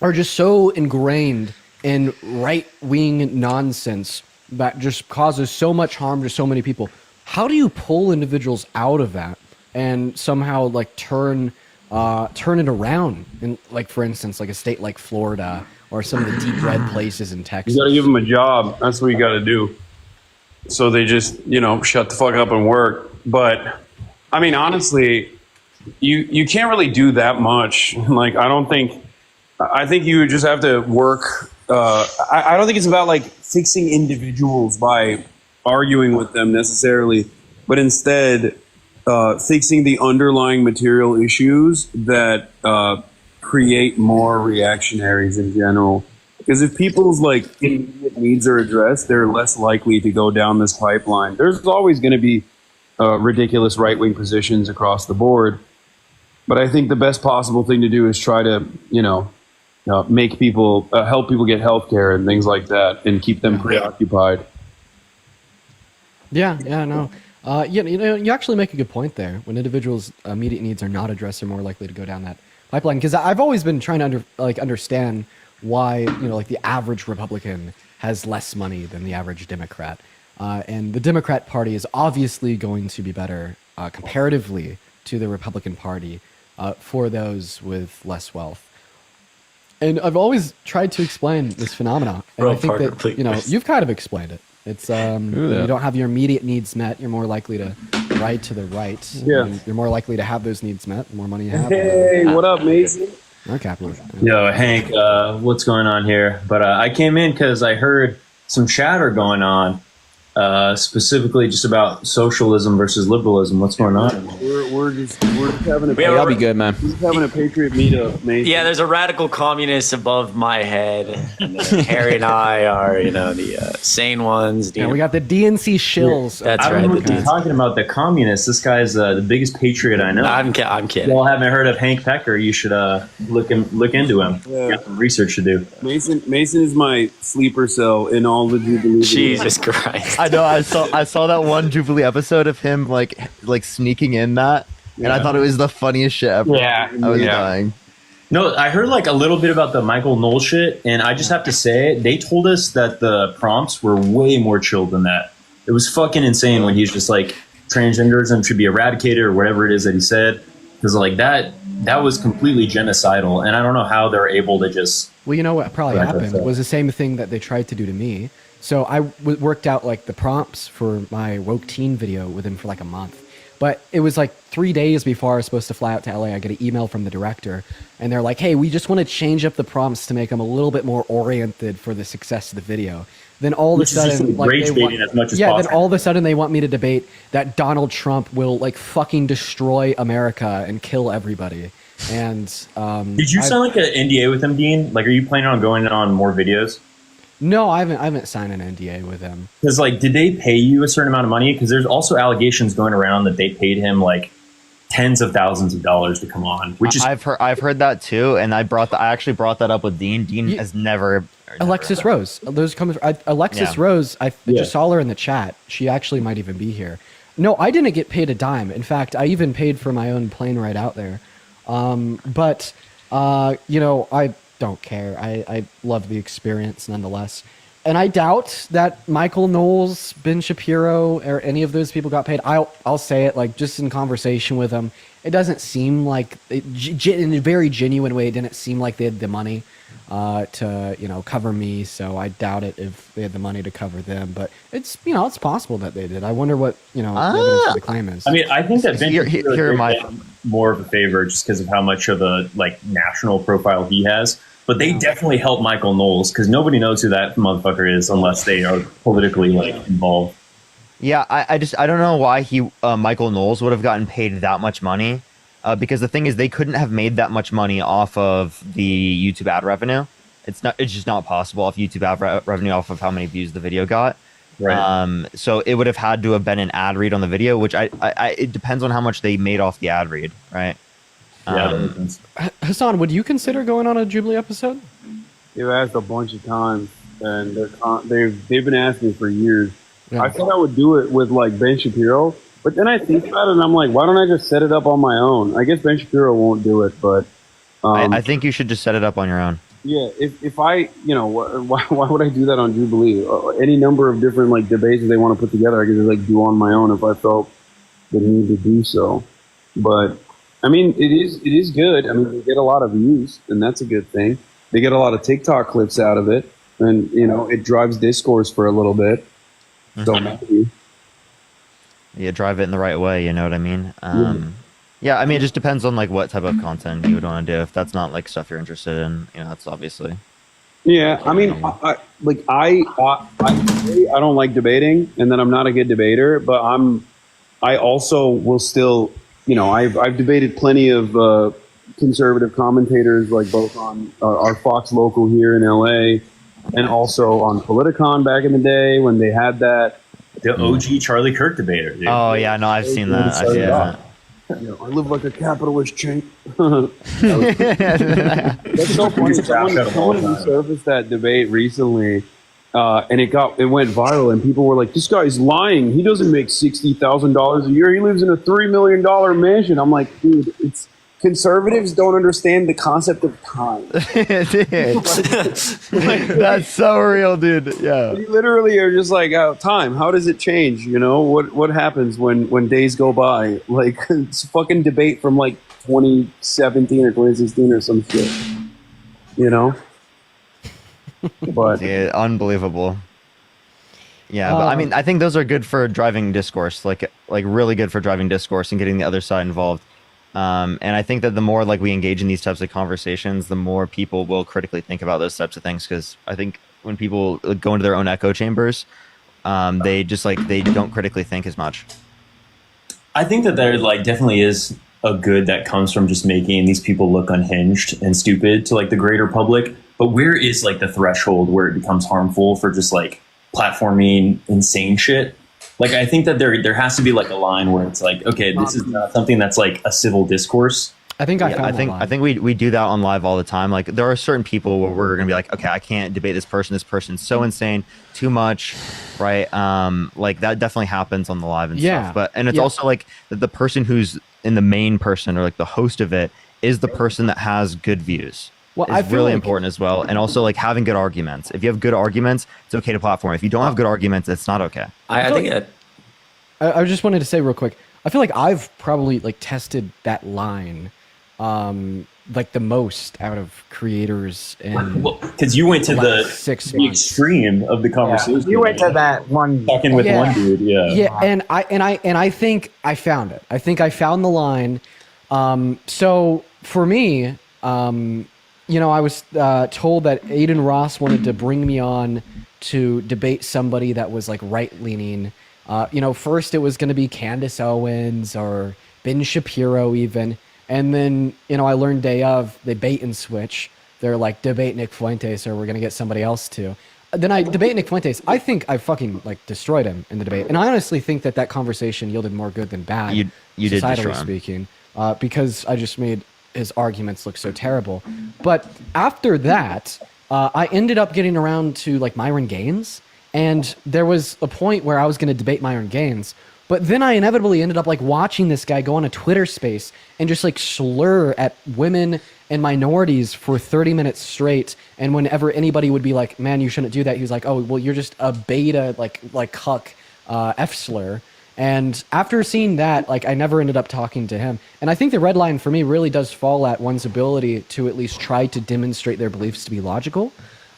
are just so ingrained in right-wing nonsense that just causes so much harm to so many people? How do you pull individuals out of that and somehow like turn it around in, like, for instance, like a state like Florida or some of the deep red places in Texas? You got to give them a job. That's what you got to do. So they just, shut the fuck up and work. But I mean, honestly, you can't really do that much. Like, I think you just have to work. I don't think it's about like fixing individuals by arguing with them necessarily, but instead fixing the underlying material issues that create more reactionaries in general. Because if people's like immediate needs are addressed, they're less likely to go down this pipeline. There's always going to be ridiculous right-wing positions across the board, but I think the best possible thing to do is try to, make people help people get healthcare and things like that, and keep them preoccupied. Yeah, no. You actually make a good point there. When individuals' immediate needs are not addressed, they're more likely to go down that pipeline. Because I've always been trying to understand why like the average Republican has less money than the average Democrat, and the Democrat Party is obviously going to be better comparatively to the Republican Party for those with less wealth. And I've always tried to explain this phenomenon, and I think that you've kind of explained it. It's when you don't have your immediate needs met, you're more likely to ride to the right. Yeah. You're more likely to have those needs met. The more money you have. Hey, what up, Mason? Or capitalism. Yo, Hank, what's going on here? But I came in because I heard some chatter going on, specifically just about socialism versus liberalism. What's going on? We're just having a I'll be good, man. we're just having a patriot meetup, Mason. Yeah, there's a radical communist above my head. And then Harry and I are, the sane ones. Yeah, we got the DNC shills. That's I don't right. know what you're talking about. The communists. This guy's the biggest patriot I know. I'm kidding. Y'all haven't heard of Hank Pecker? You should look into him. Yeah. Got some research to do. Mason is my sleeper cell in all the Jubilee. Jesus Christ. I know. I saw that one Jubilee episode of him like sneaking in that, and I thought it was the funniest shit ever. Yeah. I was dying. No, I heard like a little bit about the Michael Knowles shit, and I just have to say, they told us that the prompts were way more chill than that. It was fucking insane when he's just like, transgenderism should be eradicated or whatever it is that he said, because like that was completely genocidal, and I don't know how they're able to just. Well, you know what probably Right, happened that's it. was the same thing that they tried to do to me. So I worked out like the prompts for my woke teen video with him for like a month. But it was like 3 days before I was supposed to fly out to LA. I get an email from the director, and they're like, "Hey, we just want to change up the prompts to make them a little bit more oriented for the success of the video." Then all of a sudden, like, rage baiting as much as then possible. all of a sudden they want me to debate that Donald Trump will like fucking destroy America and kill everybody. And Did you sign like an NDA with him, Dean? Like, are you planning on going on more videos? No, I haven't signed an NDA with him. Because like, did they pay you a certain amount of money? Because there's also allegations going around that they paid him like tens of thousands of dollars to come on, which is I've heard that too, and I actually brought that up with Dean. Dean has never. Alexis Rose. Alexis Yeah. Rose, I just saw her in the chat. She actually might even be here. No, I didn't get paid a dime. In fact, I even paid for my own plane ride out there. But I don't care. I love the experience nonetheless. And I doubt that Michael Knowles, Ben Shapiro, or any of those people got paid. I'll say it, like, just in conversation with them, it doesn't seem like, in a very genuine way, it didn't seem like they had the money to cover me. So I doubt it if they had the money to cover them. But it's it's possible that they did. I wonder what the evidence for the claim is. I mean, I think that Ben Here Shapiro am I. did more of a favor just because of how much of a like national profile he has. But they definitely helped Michael Knowles because nobody knows who that motherfucker is unless they are politically like involved. Yeah, I don't know why Michael Knowles would have gotten paid that much money, because the thing is they couldn't have made that much money off of the YouTube ad revenue. It's just not possible off YouTube ad revenue off of how many views the video got. So it would have had to have been an ad read on the video, which it depends on how much they made off the ad read, right? Yeah, that makes sense. Hassan, would you consider going on a Jubilee episode? They've asked a bunch of times, and they've been asking me for years. Yeah. I thought I would do it with like Ben Shapiro, but then I think about it and I'm like, why don't I just set it up on my own? I guess Ben Shapiro won't do it, but I think you should just set it up on your own. yeah, if I, why would I do that on Jubilee? Any number of different like debates that they want to put together, I could just like do on my own if I felt the need to do so. But I mean, it is good. I mean, they get a lot of views, and that's a good thing. They get a lot of TikTok clips out of it, and it drives discourse for a little bit. So maybe. Yeah, drive it in the right way. You know what I mean? Yeah, I mean, it just depends on like what type of content you would want to do. If that's not like stuff you're interested in, that's obviously. Yeah, I mean, I don't like debating, and then I'm not a good debater, but I also will still, I've debated plenty of conservative commentators, like both on our Fox local here in LA, and also on Politicon back in the day when they had that. The OG Charlie Kirk debater, dude. Oh yeah, no, I've seen that. I've seen that. I live like a capitalist chink. That's so funny. Someone resurfaced that debate recently, and it went viral, and people were like, "This guy's lying. He doesn't make $60,000 a year. He lives in a $3 million mansion." I'm like, dude, conservatives don't understand the concept of time. That's so real, dude. Yeah. You literally are just like, time. How does it change? What happens when days go by? Like, it's a fucking debate from like 2017 or 2016 or some shit. But yeah, unbelievable. Yeah, but I mean, I think those are good for driving discourse, like really good for driving discourse and getting the other side involved. And I think that the more like we engage in these types of conversations, the more people will critically think about those types of things. Because I think when people go into their own echo chambers, they just they don't critically think as much. I think that there definitely is a good that comes from just making these people look unhinged and stupid to the greater public. But where is the threshold where it becomes harmful for just platforming insane shit? I think that there has to be a line where it's okay, this is not something that's a civil discourse. I think I think we do that on live all the time. There are certain people where we're gonna be okay, I can't debate this person. This person's so insane, too much, right? That definitely happens on the live and stuff. But it's also the person who's in the main person or the host of it is the person that has good views. Well, it's really important as well, and also having good arguments. If you have good arguments, it's okay to platform. If you don't have good arguments, it's not okay. I just wanted to say real quick. I feel like I've probably tested that line, the most out of creators, and because you went to the extreme of the conversation. Yeah, you went to that one talking with one dude. Yeah, and I think I found it. I think I found the line. So for me, I was told that Aiden Ross wanted to bring me on to debate somebody that was right-leaning. First it was going to be Candace Owens or Ben Shapiro even. And then, I learned day of, they bait and switch. They're debate Nick Fuentes or we're going to get somebody else to. Then I debate Nick Fuentes. I think I fucking destroyed him in the debate. And I honestly think that conversation yielded more good than bad. You did destroy him. Speaking, because I just made his arguments look so terrible. But after that, I ended up getting around to Myron Gaines, and there was a point where I was going to debate Myron Gaines, but then I inevitably ended up watching this guy go on a Twitter space and just slur at women and minorities for 30 minutes straight. And whenever anybody would be like, "Man, you shouldn't do that," he was like, "Oh, well, you're just a beta cuck F slur." And after seeing that, I never ended up talking to him. And I think the red line for me really does fall at one's ability to at least try to demonstrate their beliefs to be logical.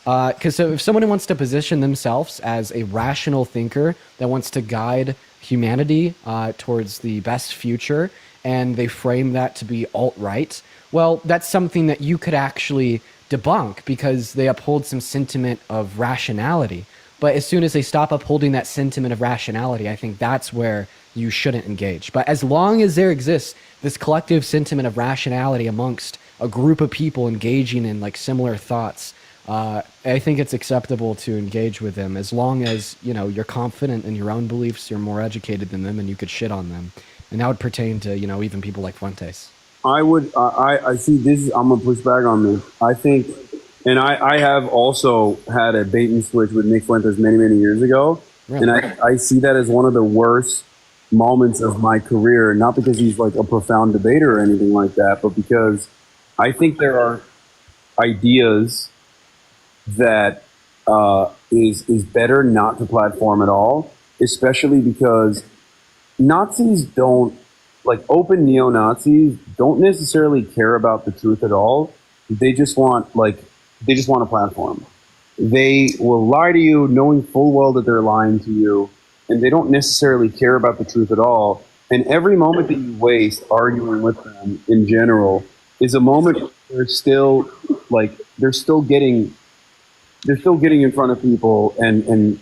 Because if someone wants to position themselves as a rational thinker that wants to guide humanity towards the best future, and they frame that to be alt-right, well, that's something that you could actually debunk because they uphold some sentiment of rationality. But as soon as they stop upholding that sentiment of rationality, I think that's where you shouldn't engage. But as long as there exists this collective sentiment of rationality amongst a group of people engaging in similar thoughts, I think it's acceptable to engage with them as long as, you know, you're confident in your own beliefs, you're more educated than them, and you could shit on them. And that would pertain to, you know, even people like Fuentes. I see this. I'm gonna push back on this. I think, and I have also had a bait and switch with Nick Fuentes many years ago, Really? and I see that as one of the worst moments of my career. Not because he's like a profound debater or anything like that, but because I think there are ideas that is better not to platform at all, especially because Nazis don't, like open neo-Nazis don't necessarily care about the truth at all. They just want a platform. They will lie to you knowing full well that they're lying to you, and they don't necessarily care about the truth at all. And every moment that you waste arguing with them in general is a moment where they're still getting in front of people and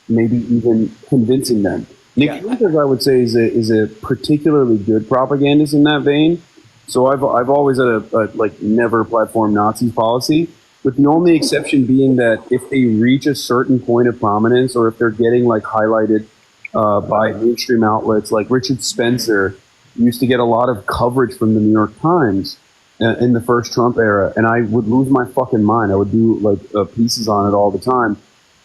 maybe even convincing them. Nick Fuentes, I would say, is a particularly good propagandist in that vein. So I've always had a never platform Nazis policy, with the only exception being that if they reach a certain point of prominence, or if they're getting like highlighted by mainstream outlets, like Richard Spencer used to get a lot of coverage from the New York Times in the first Trump era, and I would lose my fucking mind. I would do like pieces on it all the time.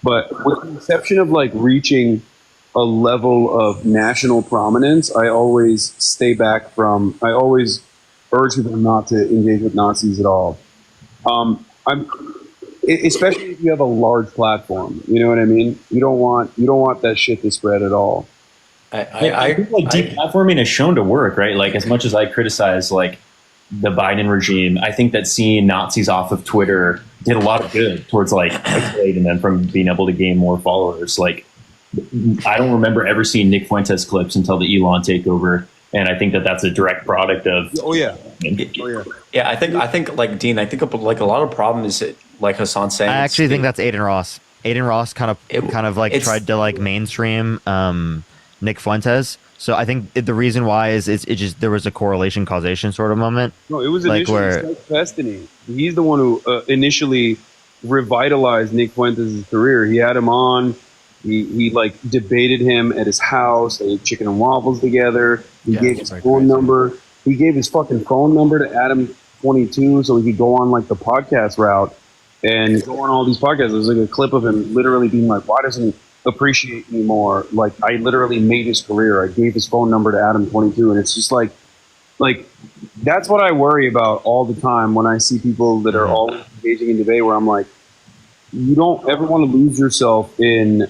But with the exception of like reaching a level of national prominence, I always stay back from. I always urge people not to engage with Nazis at all. Especially if you have a large platform. You know what I mean? You don't want that shit to spread at all. I think like deplatforming is shown to work, right? Like as much as I criticize like the Biden regime, I think that seeing Nazis off of Twitter did a lot of good towards like isolating them from being able to gain more followers. Like I don't remember ever seeing Nick Fuentes clips until the Elon takeover, and I think that that's a direct product of. Yeah, I think like Dean, I think like a lot of problem is like Hasan saying. I actually think that's Aiden Ross. Aiden Ross kind of like tried to like mainstream Nick Fuentes. So I think the reason why is it just there was a correlation causation sort of moment. No, it was like initially where Destiny. He's the one who initially revitalized Nick Fuentes' career. He had him on. He like debated him at his house. They ate chicken and waffles together. He gave his phone number. He gave his fucking phone number to Adam22 so he could go on like the podcast route and go on all these podcasts. There's like a clip of him literally being like, "Why doesn't he appreciate me more? Like I literally made his career. I gave his phone number to Adam22," and it's just like that's what I worry about all the time when I see people that are always engaging in debate. Where I'm like, you don't ever want to lose yourself in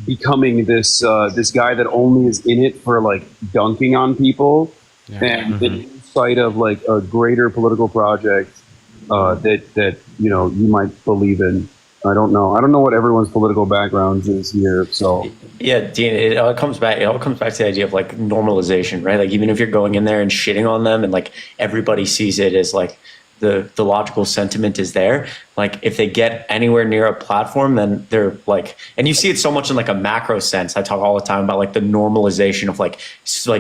becoming this guy that only is in it for like dunking on people and in sight of like a greater political project that you know you might believe in. I don't know what everyone's political background is here. So yeah, Dean, it all comes back to the idea of like normalization, right? Like even if you're going in there and shitting on them and like everybody sees it as like the logical sentiment is there. Like if they get anywhere near a platform, then they're like, and you see it so much in like a macro sense. I talk all the time about like the normalization of like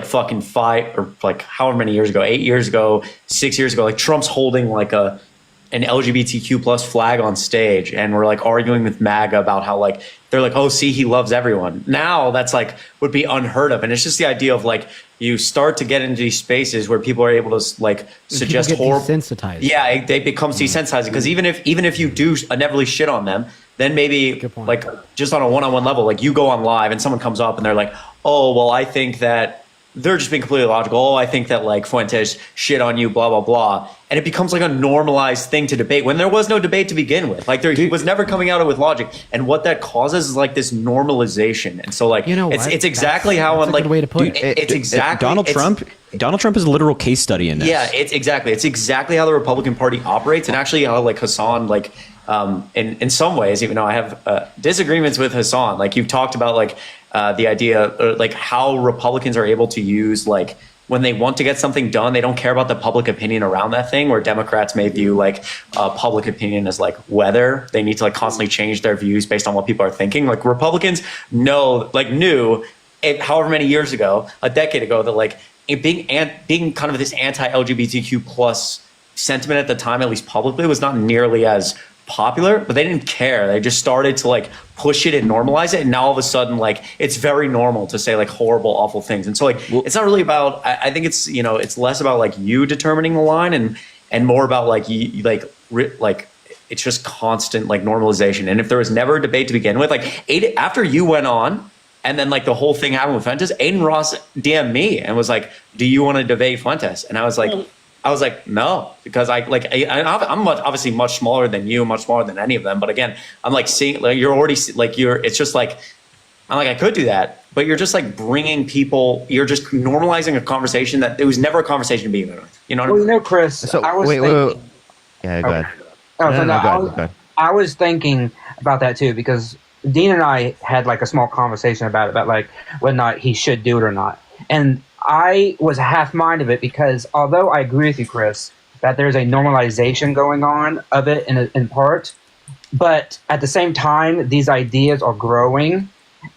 fucking 5 or like however many years ago, 8 years ago, 6 years ago, like Trump's holding like an LGBTQ plus flag on stage, and we're like arguing with MAGA about how like they're like, oh, see, he loves everyone. Now that's like would be unheard of, and it's just the idea of like you start to get into these spaces where people are able to like suggest horrible. Desensitized. Yeah, they become desensitized because even if you do inevitably shit on them, then maybe like just on a one-on-one level, like you go on live and someone comes up and they're like, oh, well, I think that. They're just being completely logical. Oh, I think that like Fuentes shit on you, blah, blah, blah. And it becomes like a normalized thing to debate when there was no debate to begin with. Like he was never coming out with logic. And what that causes is like this normalization. And so like, you know, it's exactly how I'm like, way to put it. It's exactly Donald Trump is a literal case study in this. Yeah, it's exactly how the Republican Party operates, and actually how like Hasan, like in some ways, even though I have disagreements with Hasan, like you've talked about like the idea like how Republicans are able to use like when they want to get something done, they don't care about the public opinion around that thing, where Democrats may view like public opinion as like whether they need to like constantly change their views based on what people are thinking. Like Republicans knew however many years ago, a decade ago, that like being kind of this anti-LGBTQ plus sentiment at the time, at least publicly, was not nearly as popular, but they didn't care. They just started to like push it and normalize it, and now all of a sudden, like, it's very normal to say like horrible, awful things. And so like, it's not really about. I think it's, you know, it's less about like you determining the line and more about like you like it's just constant like normalization. And if there was never a debate to begin with, like after you went on. And then like the whole thing happened with Fuentes, Aiden Ross DM'd me and was like, "Do you want to debate Fuentes?" And I was like, "No," because I'm obviously much smaller than you, much smaller than any of them. But again, I'm like seeing like you're already like it's just like I'm like I could do that, but you're just like bringing people, you're just normalizing a conversation that it was never a conversation to begin with. You know what I mean? Well, you know, Chris, So I was wait. Yeah, go ahead. Oh, No, so no, no, go ahead. I was thinking about that too, because Dean and I had like a small conversation about like whether or not he should do it or not. And I was half mind of it because although I agree with you, Chris, that there's a normalization going on of it in part, but at the same time, these ideas are growing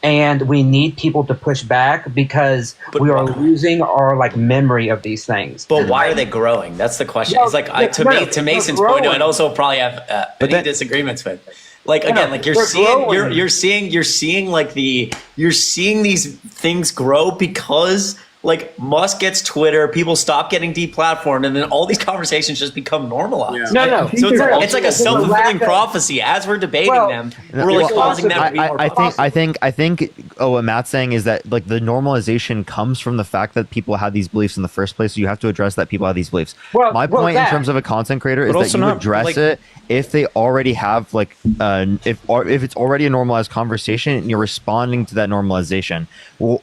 and we need people to push back because we are losing our like memory of these things. But why are they growing? That's the question. No, it's like to Mason's they're point, growing. I'd also probably have many disagreements with. Like again, like you're seeing these things grow because like Musk gets Twitter, people stop getting deplatformed, and then all these conversations just become normalized. Yeah. No. So it's like a self-fulfilling prophecy. As we're debating them, we're like causing them to be more positive. I think what Matt's saying is that like the normalization comes from the fact that people had these beliefs in the first place. So you have to address that people have these beliefs. My point in terms of a content creator is that you address it if they already have like if it's already a normalized conversation and you're responding to that normalization,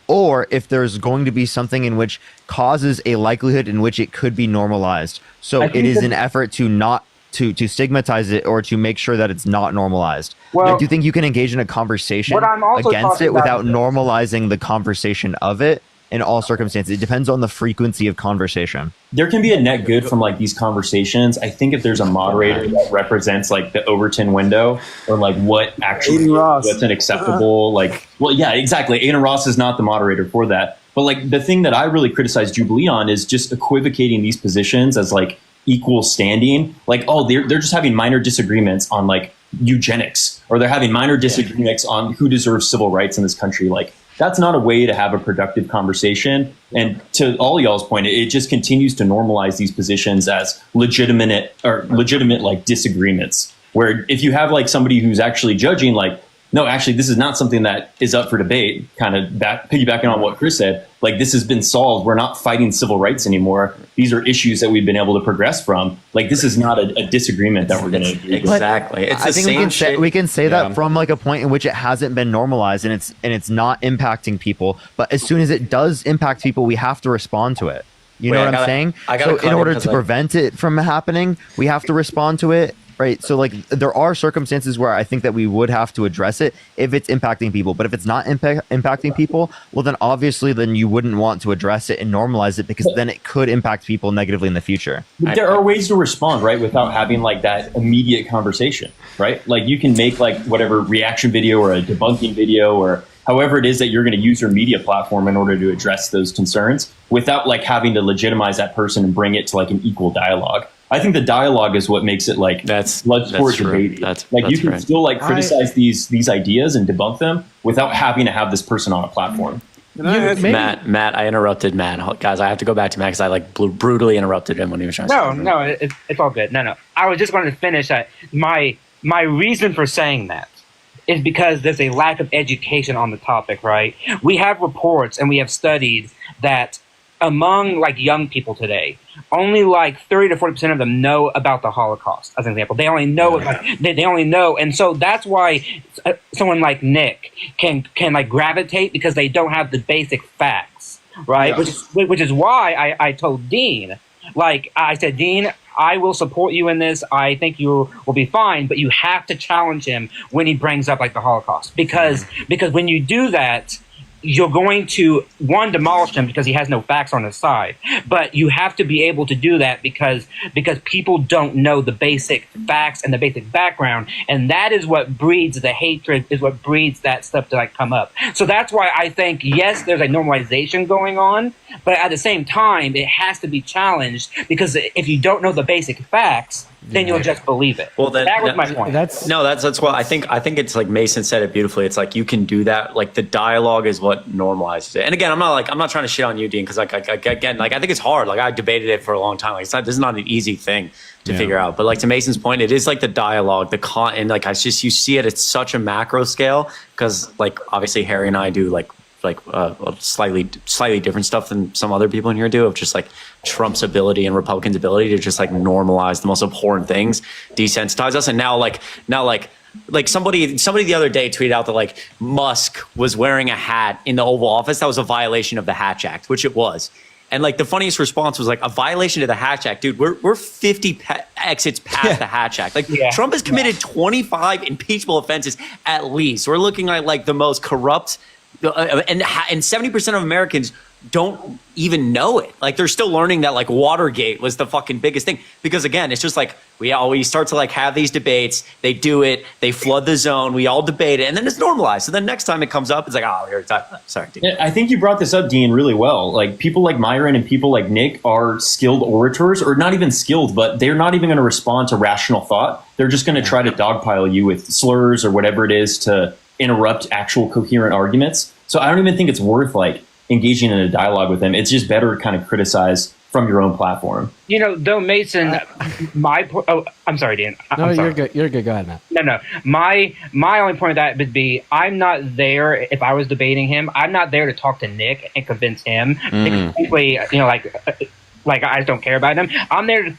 or if there's going to be something in which causes a likelihood in which it could be normalized. So it is an effort to not to stigmatize it or to make sure that it's not normalized. Well, do you think you can engage in a conversation what I'm also against talking it without about normalizing the conversation of it in all circumstances? It depends on the frequency of conversation. There can be a net good from like these conversations. I think if there's a moderator that represents like the Overton window or like what actually what's an acceptable like, well, yeah, exactly. Aiden Ross is not the moderator for that. But like the thing that I really criticize Jubilee on is just equivocating these positions as like equal standing. Like, oh, they're just having minor disagreements on like eugenics, or they're having minor disagreements on who deserves civil rights in this country. Like, that's not a way to have a productive conversation. And to all y'all's point, it just continues to normalize these positions as legitimate like disagreements. Where if you have like somebody who's actually judging, like, no, actually, this is not something that is up for debate, kind of piggybacking on what Chris said, like this has been solved. We're not fighting civil rights anymore. These are issues that we've been able to progress from. Like, this is not a disagreement that we're going to agree with. Exactly. It's the same we can say that from like a point in which it hasn't been normalized and it's not impacting people. But as soon as it does impact people, we have to respond to it. You know what I'm saying? So in order to prevent it from happening, we have to respond to it. Right. So like there are circumstances where I think that we would have to address it if it's impacting people. But if it's not impacting people, well, then obviously then you wouldn't want to address it and normalize it because then it could impact people negatively in the future. But there are ways to respond, right, without having like that immediate conversation, right? Like you can make like whatever reaction video or a debunking video or however it is that you're going to use your media platform in order to address those concerns without like having to legitimize that person and bring it to like an equal dialogue. I think the dialogue is what makes it like blood sport debate. You can still like criticize these ideas and debunk them without having to have this person on a platform. Matt, I interrupted Matt. Guys, I have to go back to Matt because I like brutally interrupted him when he was trying to say No, it's all good. No. I was just going to finish that. My reason for saying that is because there's a lack of education on the topic, right? We have reports and we have studied that among like young people today, only like 30 to 40% of them know about the Holocaust. As an example, they only know they only know, and so that's why someone like Nick can like gravitate because they don't have the basic facts, right? Yeah. Which is why I told Dean, like I said, Dean, I will support you in this. I think you will be fine, but you have to challenge him when he brings up like the Holocaust because when you do that, you're going to, one, demolish him because he has no facts on his side. But you have to be able to do that because people don't know the basic facts and the basic background. And that is what breeds the hatred, is what breeds that stuff to like come up. So that's why I think, yes, there's a normalization going on, But at the same time, it has to be challenged because if you don't know the basic facts, then you'll just believe it. Well, that was my point. That's That's why I think it's like Mason said it beautifully. It's like you can do that. Like the dialogue is what normalizes it. And again, I'm not trying to shit on you, Dean, because like again, like I think it's hard. Like I debated it for a long time. Like this is not an easy thing to figure out. But like to Mason's point, it is like the dialogue, and like you see it at such a macro scale because like obviously Harry and I do like slightly different stuff than some other people in here do, of just like Trump's ability and Republicans' ability to just like normalize the most abhorrent things, desensitize us. And now somebody the other day tweeted out that like Musk was wearing a hat in the Oval Office that was a violation of the Hatch Act, which it was. And like the funniest response was like, a violation of the Hatch Act, dude. We're 50 exits past the Hatch Act. Like Trump has committed 25 impeachable offenses at least. We're looking at like the most corrupt. And 70% of Americans don't even know it. Like they're still learning that like Watergate was the fucking biggest thing, because again, it's just like we start to like have these debates, they do it, they flood the zone, we all debate it, and then it's normalized. So then next time it comes up, it's like, oh, we already talked about it. Sorry, Dean. Yeah, I think you brought this up, Dean, really well. Like people like Myron and people like Nick are skilled orators, or not even skilled, but they're not even going to respond to rational thought. They're just going to try to dogpile you with slurs or whatever it is to interrupt actual coherent arguments. So I don't even think it's worth like engaging in a dialogue with them. It's just better to kind of criticize from your own platform. You know, though, Mason, I'm sorry, Dan. no, I'm sorry. you're good. You're good. Go ahead, Matt. No. My only point of that would be, I'm not there. If I was debating him, I'm not there to talk to Nick and convince him. Simply, like I just don't care about him. I'm there to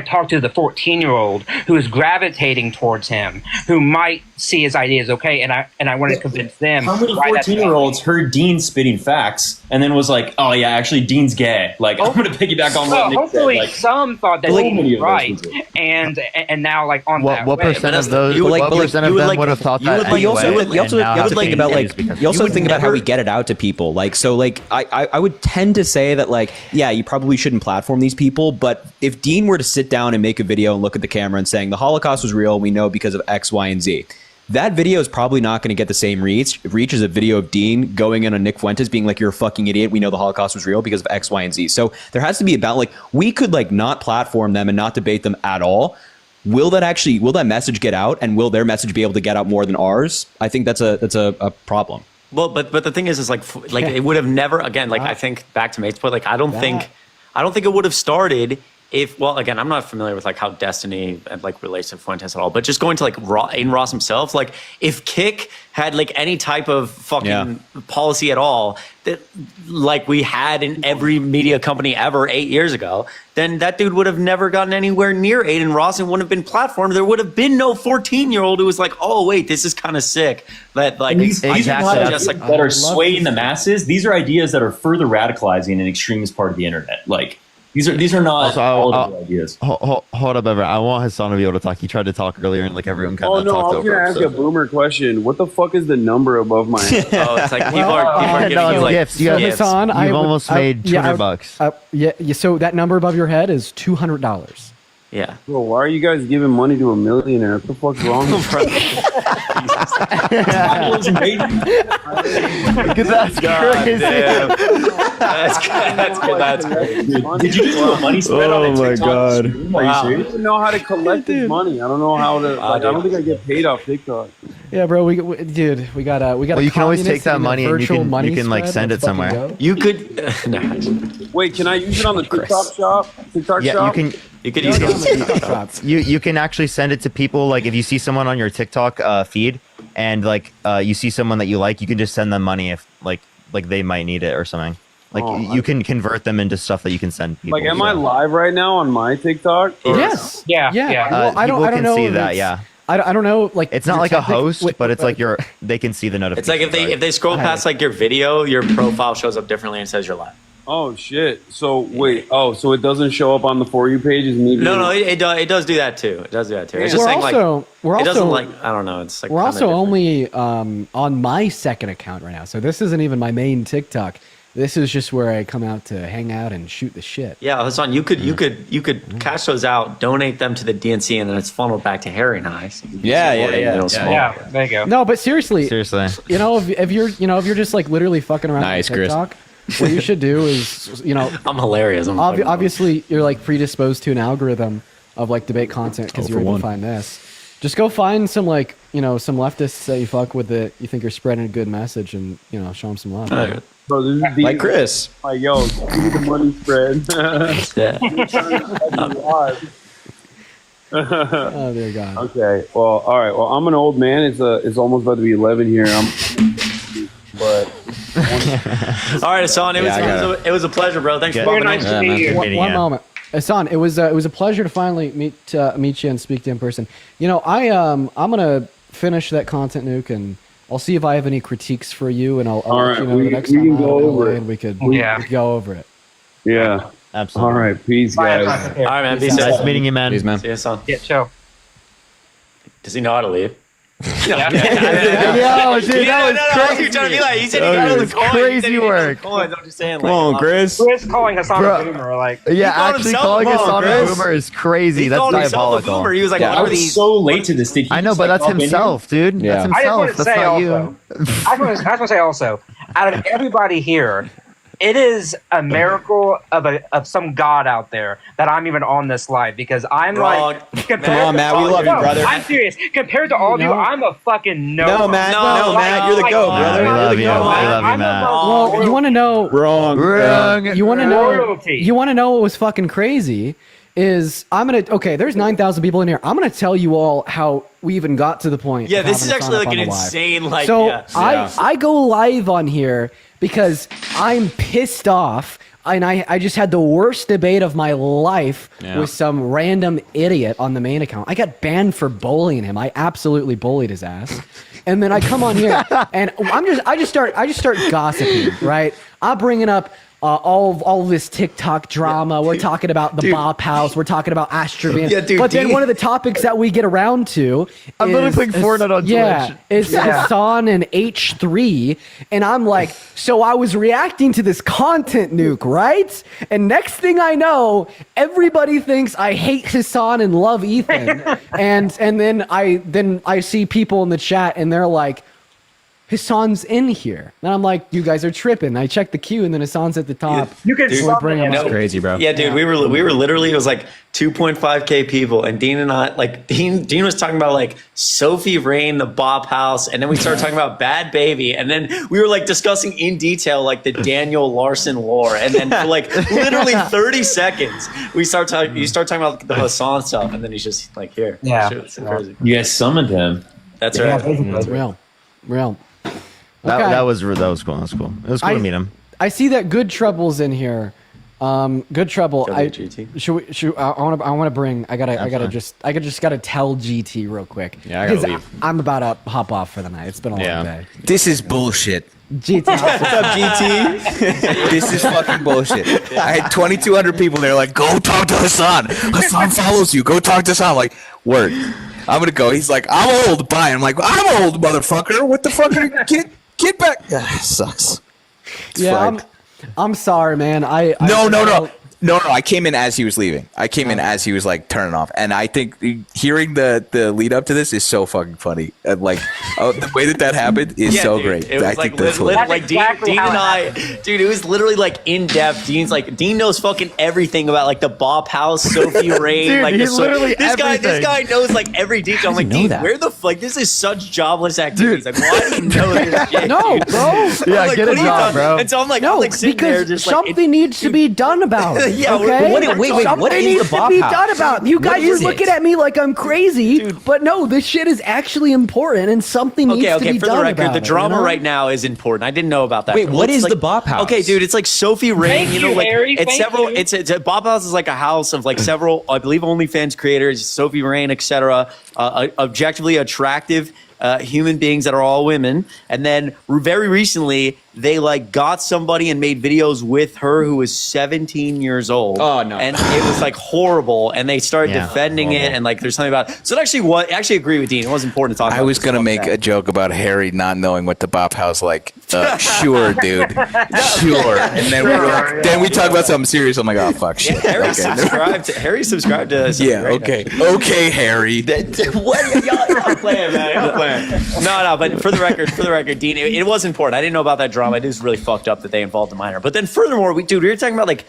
talk to the 14-year-old who is gravitating towards him, who might see his ideas okay, and I want to convince them. How many 14-year-olds heard Dean spitting facts and then was like, "Oh yeah, actually Dean's gay." Like I'm going to piggyback on what Nick hopefully said. Like, some thought that he was right, and now like on that. What way. percent of those? What percent of them would have thought that? But you also anyway, you also and now have have to think about like because- you also think about how we get it out to people. Like so, like I would tend to say that like you probably shouldn't platform these people. But if Dean were to sit down and make a video and look at the camera and saying the Holocaust was real, we know because of X, Y, and Z. That video is probably not going to get the same reach as a video of Dean going in on Nick Fuentes being like, "You're a fucking idiot. We know the Holocaust was real because of X, Y, and Z." So there has to be about like we could like not platform them and not debate them at all. Will that message get out, and will their message be able to get out more than ours? I think that's a problem. Well, but the thing is like it would have never, again, like I think back to Mate's point, like I don't think it would have started if, well, again, I'm not familiar with like how Destiny like relates to Fuentes at all, but just going to like Aiden Ross himself, like if Kick had like any type of fucking policy at all that like we had in every media company ever 8 years ago, then that dude would have never gotten anywhere near Aiden Ross and wouldn't have been platformed. There would have been no 14-year-old who was like, "Oh wait, this is kind of sick." That like these are not Exactly. just like that are swaying the masses. These are ideas that are further radicalizing an extremist part of the internet. Like these are not all of the ideas. Hold up, Ever. I want Hasan to be able to talk. He tried to talk earlier, and like everyone kind Oh of no, talked I was over gonna him, ask so. a boomer question. What the fuck is the number above my head? Oh, it's like people are giving No, you it's like gifts. You gifts. Hassan, You've almost made $200. Yeah. So that number above your head is $200. Yeah. Bro, why are you guys giving money to a millionaire? What the fuck's wrong with Because that's crazy. That's good. That's great. Did you just do a money spread on a my TikTok God. stream? Are Wow. you I serious? don't even know how to collect this money. I don't know how to. Like, I don't think I get paid off TikTok. Yeah, bro. We got a. Well, you can always take that money and you can like send it somewhere. You could. Wait, can I use it on the TikTok shop? TikTok Yeah, shop? You could use it. You can actually send it to people. Like if you see someone on your TikTok feed and like you see someone that you like, you can just send them money if like they might need it or something. Like you can convert them into stuff that you can send people. Like, am I live right now on my TikTok? Or- Yes. Yeah. Well, I don't can know. see if that. it's- Yeah, I don't know. Like it's not your like a technic- host, wait, but it's like they can see the It's notification. like if they scroll past like your video, your profile shows up differently and says you're live. Oh shit! So wait. Oh, so it doesn't show up on the For You page as me? No, it does do that too. It does do that too. It's just We're saying also it doesn't like I don't know. It's like we're kinda also different. only on my second account right now, so this isn't even my main TikTok. This is just where I come out to hang out and shoot the shit. Yeah, Hassan, you could cash those out, donate them to the DNC, and then it's funneled back to Harry and I. So you can support it, you know, small. Yeah, there you go. No, but seriously, Seriously. if you're just like literally fucking around Nice, on TikTok, what you should do is, I'm hilarious. I'm fucking- obviously you're like predisposed to an algorithm of like debate content because Oh, you're for able one. to find this. Just go find some like some leftists that you fuck with that you think are spreading a good message and show them some love. Bro, this is Like Chris. Like, yo, give me the money spread. Oh dear God. Okay. Well, all right. Well, I'm an old man. It's almost about to be 11 here. But All right, Hasan, Yeah, I got it was a pleasure, bro. Thanks for Very popping nice in. to meet you. One moment, Hasan. It was a pleasure to finally meet you and speak to you in person. I'm gonna finish that content nuke and I'll see if I have any critiques for you and I'll All let you right, know we- the next we time can I'm go in over LA it. and we could Yeah. go over it. yeah. Absolutely. All right. Peace, Bye, guys. Hasan. All right, man. Be Peace out. safe. Nice meeting you, man. Please, man. See you, Hasan. Yeah, chill. Does he know how to leave? Yo, dude, Yeah, that was no, crazy. I was trying to be like, he said he That got on the was coin. crazy work. I'm just saying. Come on, Chris. Chris calling Hasan Bro. a boomer, like, Yeah, called actually himself calling a us on a Chris. boomer is crazy. He That's called himself a diabolical. boomer. He was like, Yeah, what I are was these? so late to this. Did he I know, just, but like, that's hop in here? himself, dude. Yeah. That's I just want himself. to That's say not also, you. I just want to say also, out of everybody here, it is a miracle of some god out there that I'm even on this live because I'm Wrong. like compared Come on, to Matt, we all love you, no, brother. I'm serious. Compared to all of you, No. I'm a fucking no. No, Matt. No, No, Matt. You're the like, GOAT, I'm brother. we not love the you. GOAT. We love you, I'm Matt. a Well, you want to know? Wrong. Wrong. You want to know? Royalty. You want to know what was fucking crazy? Is there's 9,000 people in here. I'm gonna tell you all how we even got to the point. Yeah, of this is having actually Hasan like up an on the live. insane, like, So yeah. I go live on here because I'm pissed off. And I just had the worst debate of my life with some random idiot on the main account. I got banned for bullying him. I absolutely bullied his ass. And then I come on here and I just start gossiping, right? I'm bringing up all this TikTok drama. We're talking about the Bop House. We're talking about Astrovan. Yeah, dude, but then Dean- one of the topics that we get around to I'm literally is- playing Fortnite on yeah, Twitch. it's Hasan and H3. And I'm like, so I was reacting to this content nuke, right? And next thing I know, everybody thinks I hate Hasan and love Ethan. and then I see people in the chat and they're like, Hasan's in here. And I'm like, you guys are tripping. I check the queue and then Hasan's at the top. You can Dude, summon bring him him. up. That's crazy, bro. Yeah, dude, we were literally, it was like 2.5K people, and Dean and I, like, Dean was talking about like Sophie Rain, the Bop House, and then we started talking about Bad Baby, and then we were like discussing in detail like the Daniel Larson lore, and then for like literally 30 seconds you start talking about the Hasan stuff, and then he's just like, here. Yeah. Shit, it's so crazy. You guys summoned him. That's Yeah, right. basically. It's real. That, Okay. that was cool. That was cool. It was cool to meet him. I see that Good Trouble's in here. Good Trouble. GT. I want to bring. I gotta tell GT real quick. Yeah, I gotta Because leave. I'm about to hop off for the night. It's been a long day. This is bullshit. GT. What's up, GT? This is fucking bullshit. I had 2,200 people there like, go talk to Hasan. Hasan follows you. Go talk to Hasan. I'm like, word. I'm gonna go. He's like, I'm old. Bye. I'm like, I'm old, motherfucker. What the fuck? Get back. Sucks. Yeah, I'm sorry, man. No, I came in as he was leaving. I came in as he was like turning off, and I think hearing the lead up to this is so fucking funny. And like the way that happened is Yeah, so dude, great. It was I like, think that's like That's Dean, exactly Dean how and it I, dude, it was literally like in depth. Dean knows fucking everything about like the Bop House, Sophie Rain, Dude, like he the literally this everything. guy knows like every detail. I'm like, know Dean, that? where the fuck? This is such jobless activities. Like, why do you know this shit? No, dude? bro. Yeah, I'm like, get what a are you job, talking- bro. And so I'm like, No, sitting there because just like, something needs to be done about it. Yeah, okay? wait, what Something is needs the to Bop be House? done about. You guys are is looking it? at me like I'm crazy, but no, this shit is actually important, and something needs to Okay, be for done the record, about the it, drama you know? right now is important. I didn't know about that. Wait, Well, what it's is like- the Bop House? Okay, dude, it's like Sophie Rain. Thank You know, you, like Harry, it's thank several. you. It's a Bop House is like a house of like several, I believe, OnlyFans creators, Sophie Rain, etc. Objectively attractive human beings that are all women, and then very recently they like got somebody and made videos with her who was 17 years old. Oh, no. And it was like horrible, and they started Yeah, defending it, and like there's something about it. So it actually agree with Dean. It was important to talk about. I was this gonna stuff. make a joke about Harry not knowing what the Bop House like. Sure, dude. Sure. And then we talk about something serious. I'm like, oh fuck, shit. Harry Okay. Harry subscribed to Sophie Yeah. Rain, Okay. Okay, Harry. What? Y'all playing, man. Y'all playing. No, but for the record, Dean, it was important. I didn't know about that drama. It is really fucked up that they involved a minor. But then furthermore, we were talking about like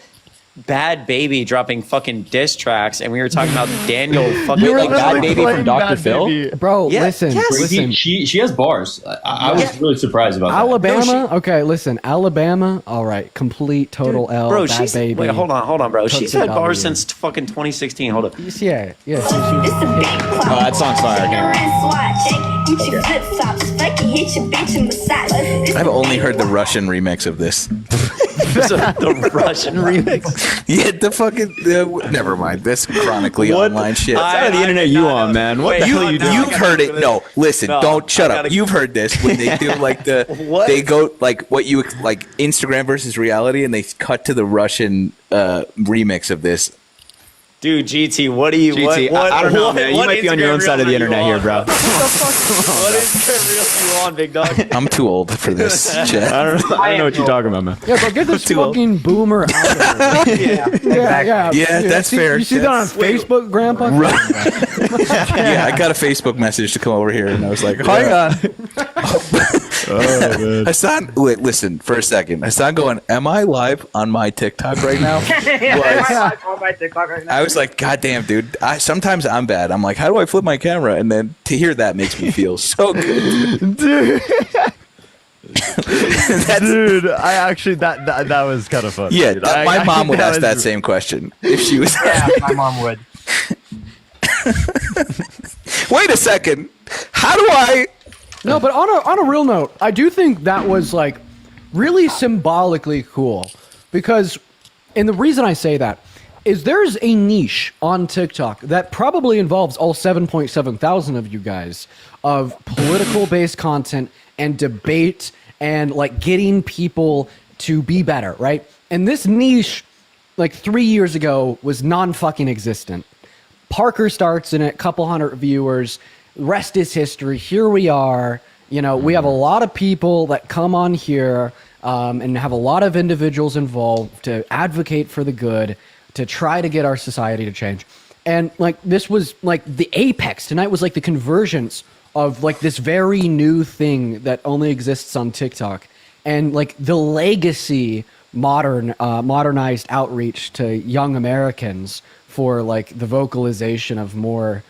Bad Baby dropping fucking diss tracks, and we were talking about Daniel fucking like Bad Baby from Dr. Phil. Bro, Yeah, listen, yes. listen. She has bars. I was really surprised about that. Alabama, okay, listen, Alabama, all right, complete total L. Bro, Bad she's Baby. wait, hold on, bro. Took She's the had bars W. since fucking 2016. Hold up. Yeah. Oh, that song's fire. I've only heard the Russian remix of this. The Russian remix. Yeah, the fucking. Never mind. That's chronically online shit. What side of the internet you on, man? What the hell are you doing? You've heard it. No, listen. No, don't shut I up. gotta- You've heard this when they do like the. What? They go like what you like Instagram versus reality, and they cut to the Russian remix of this. Dude, GT, what do you? GT, what, I don't know, what- man. You what might be on your Instagram own side of the reel are internet you here, bro. on? What Instagram reel are you on, big dog? I'm too old for this shit. I don't know what you're talking about, man. Yeah, but get this Too old. fucking boomer out of here. Yeah, that's see, fair. You see that on Facebook, Grandpa? Yeah, I got a Facebook message to come over here, and I was like, "Hang on, Hasan." Wait, listen for a second. Hasan going, "Am I live on my TikTok right now?" On my TikTok right now. I was like, "God damn, dude." Sometimes I'm bad. I'm like, "How do I flip my camera?" And then to hear that makes me feel so good. Dude, I actually that was kind of fun. Yeah, dude. my mom would ask that was- same question if she was. Yeah, my mom would. Wait a second. How do I? No, but on a real note, I do think that was like really symbolically cool because, and the reason I say that is there's a niche on TikTok that probably involves all 7.7 thousand of you guys of political based content and debate and like getting people to be better, right? And this niche, like 3 years ago, was non-fucking existent. Parker starts in it, couple hundred viewers. Rest is history. Here we are. You know, we have a lot of people that come on here and have a lot of individuals involved to advocate for the good, to try to get our society to change. And like this was like the apex. Tonight was like the convergence of like this very new thing that only exists on TikTok, and like the legacy modernized outreach to young Americans for like the vocalization of more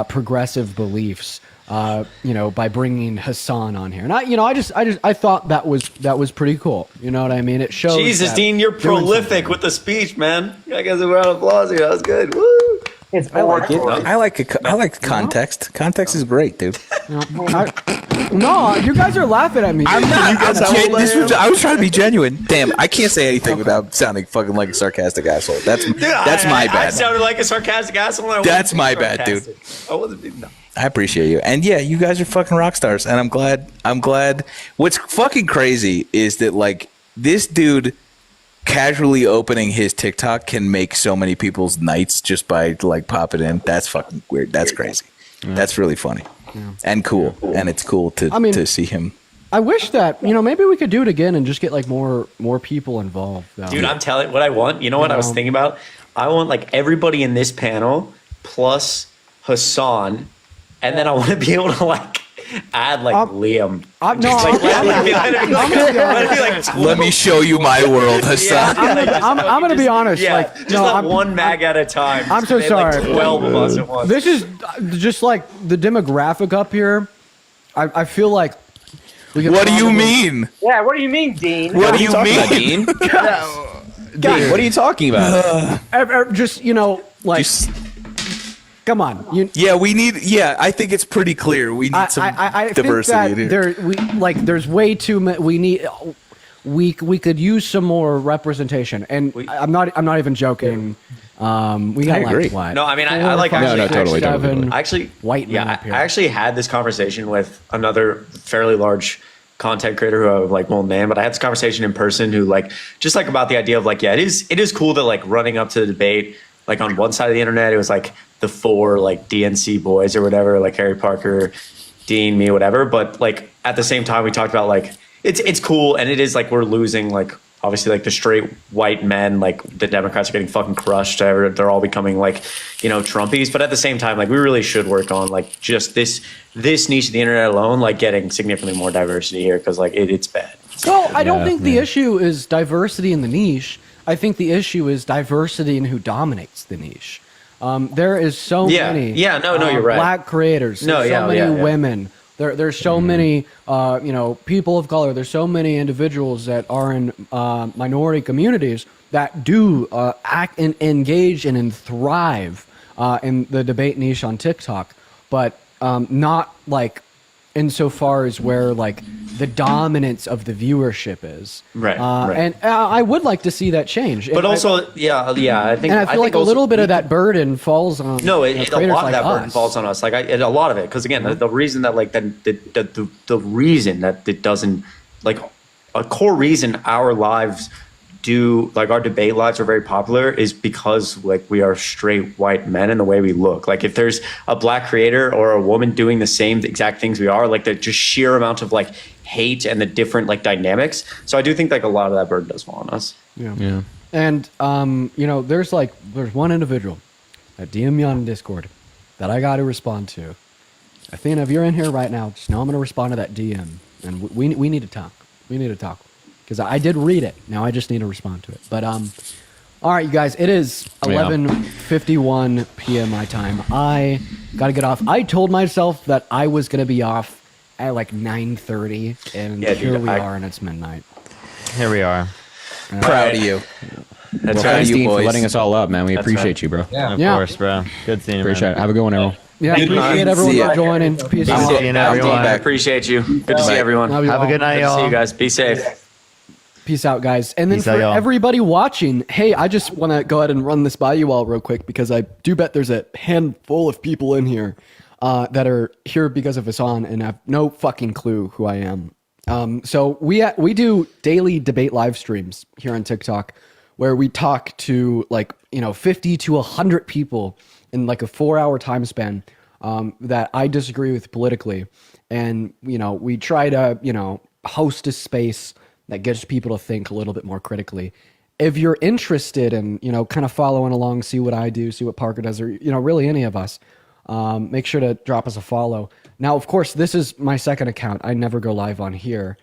progressive beliefs, you know, by bringing Hasan on here. And I thought that was pretty cool. You know what I mean? It shows. Jesus, that Dean, you're doing prolific something. with the speech, man. I guess a round of applause here. That was good. Woo! It's I like context. Context is great, dude. No, you guys are laughing at me. I'm not. Dude. I was trying to be genuine. Damn, I can't say anything without sounding fucking like a sarcastic asshole. That's my I bad. sounded like a sarcastic asshole. I That's wasn't my being bad, dude. sarcastic. I wasn't being, no. I appreciate you. And yeah, you guys are fucking rock stars. And I'm glad. What's fucking crazy is that like this dude casually opening his TikTok can make so many people's nights just by like popping in. That's fucking weird. That's crazy. Yeah. That's really funny and cool. And it's cool to see him. I wish that, you know, maybe we could do it again and just get like more people involved. Though. Dude, I'm telling what I want. You know what I was thinking about? I want like everybody in this panel plus Hasan, and then I want to be able to like add like Liam. Let me show you my world, Hasan. I'm gonna be honest. Yeah, like, just like one mag at a time. I'm so They had, like, sorry. 12 of us at once. This is just like the demographic up here. I feel like. What do you mean? Yeah, what do you mean, Dean? What do you mean? Dean? Guys, what are you talking about? just you know, like, come on. Yeah, we need. Yeah, I think it's pretty clear. We need some I diversity think that there's way too many. We could use some more representation, and I'm not even joking. We got like what? No, I mean I like actually, totally. Actually, white men yeah, up here. I actually had this conversation with another fairly large content creator who I like won't name, but I had this conversation in person who like just like about the idea of like, yeah, it is cool that like running up to the debate, like on one side of the internet, it was like the four like DNC boys or whatever, like Harry Parker, Dean, me, whatever. But like at the same time, we talked about like it's cool, and it is like we're losing like obviously like the straight white men, like the Democrats are getting fucking crushed. They're all becoming like, you know, Trumpies. But at the same time, like we really should work on like just this niche of the internet alone, like getting significantly more diversity here, because like it's bad. Well, I don't think the issue is diversity in the niche. I think the issue is diversity in who dominates the niche. There is so many you're right. black creators. There's so many women. There's so many people of color. There's so many individuals that are in minority communities that do act and engage and thrive in the debate niche on TikTok, but not like insofar as where like the dominance of the viewership is. Right. And I would like to see that change. But also, I think, and I feel like a little bit of that burden falls on a lot of that burden us. falls on us. Like a lot of it, because again, the reason that like the reason that it doesn't, like, a core reason our lives do, like, our debate lives are very popular is because like we are straight white men and the way we look. Like if there's a black creator or a woman doing the same exact things we are, like the just sheer amount of like hate and the different like dynamics. So I do think like a lot of that burden does fall on us. Yeah. And there's one individual that DM me on Discord that I got to respond to. Athena, if you're in here right now, just know I'm going to respond to that DM, and we need to talk. We need to talk. Because I did read it. Now I just need to respond to it. But all right, you guys, it is 11:51 p.m. my time. I gotta get off. I told myself that I was gonna be off at like 9:30, and here we are, and it's midnight. Here we are. Proud of you. Well, thanks, Dean, for letting us all up, man. We appreciate you, bro. Yeah, of course, bro. Good seeing you. Appreciate it. Have a good one, everyone. Yeah, appreciate everyone for joining. Peace out. Seeing everyone. Appreciate you. Good to see everyone. Have a good night, y'all. See you guys. Be safe. Peace out, guys. And then Peace for out, y'all. everybody watching, hey, I just want to go ahead and run this by you all real quick, because I do bet there's a handful of people in here that are here because of Hasan and have no fucking clue who I am. So we do daily debate live streams here on TikTok where we talk to 50 to 100 people in like a 4-hour time span that I disagree with politically. And, we try to, host a space that gets people to think a little bit more critically. If you're interested in, kind of following along, see what I do, see what Parker does, or, really any of us, make sure to drop us a follow. Now, of course, this is my second account. I never go live on here.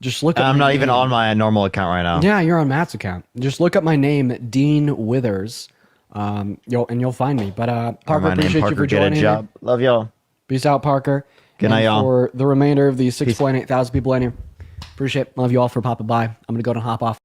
Just look up. I'm not even on my normal account right now. Yeah, you're on Matt's account. Just look up my name, Dean Withers, you'll find me. But Parker, appreciate you for joining. Get a job. Love y'all. Peace out, Parker. Good night, y'all. For the remainder of the 6.8 thousand people in here, appreciate, love you all for popping by. I'm gonna go and hop off.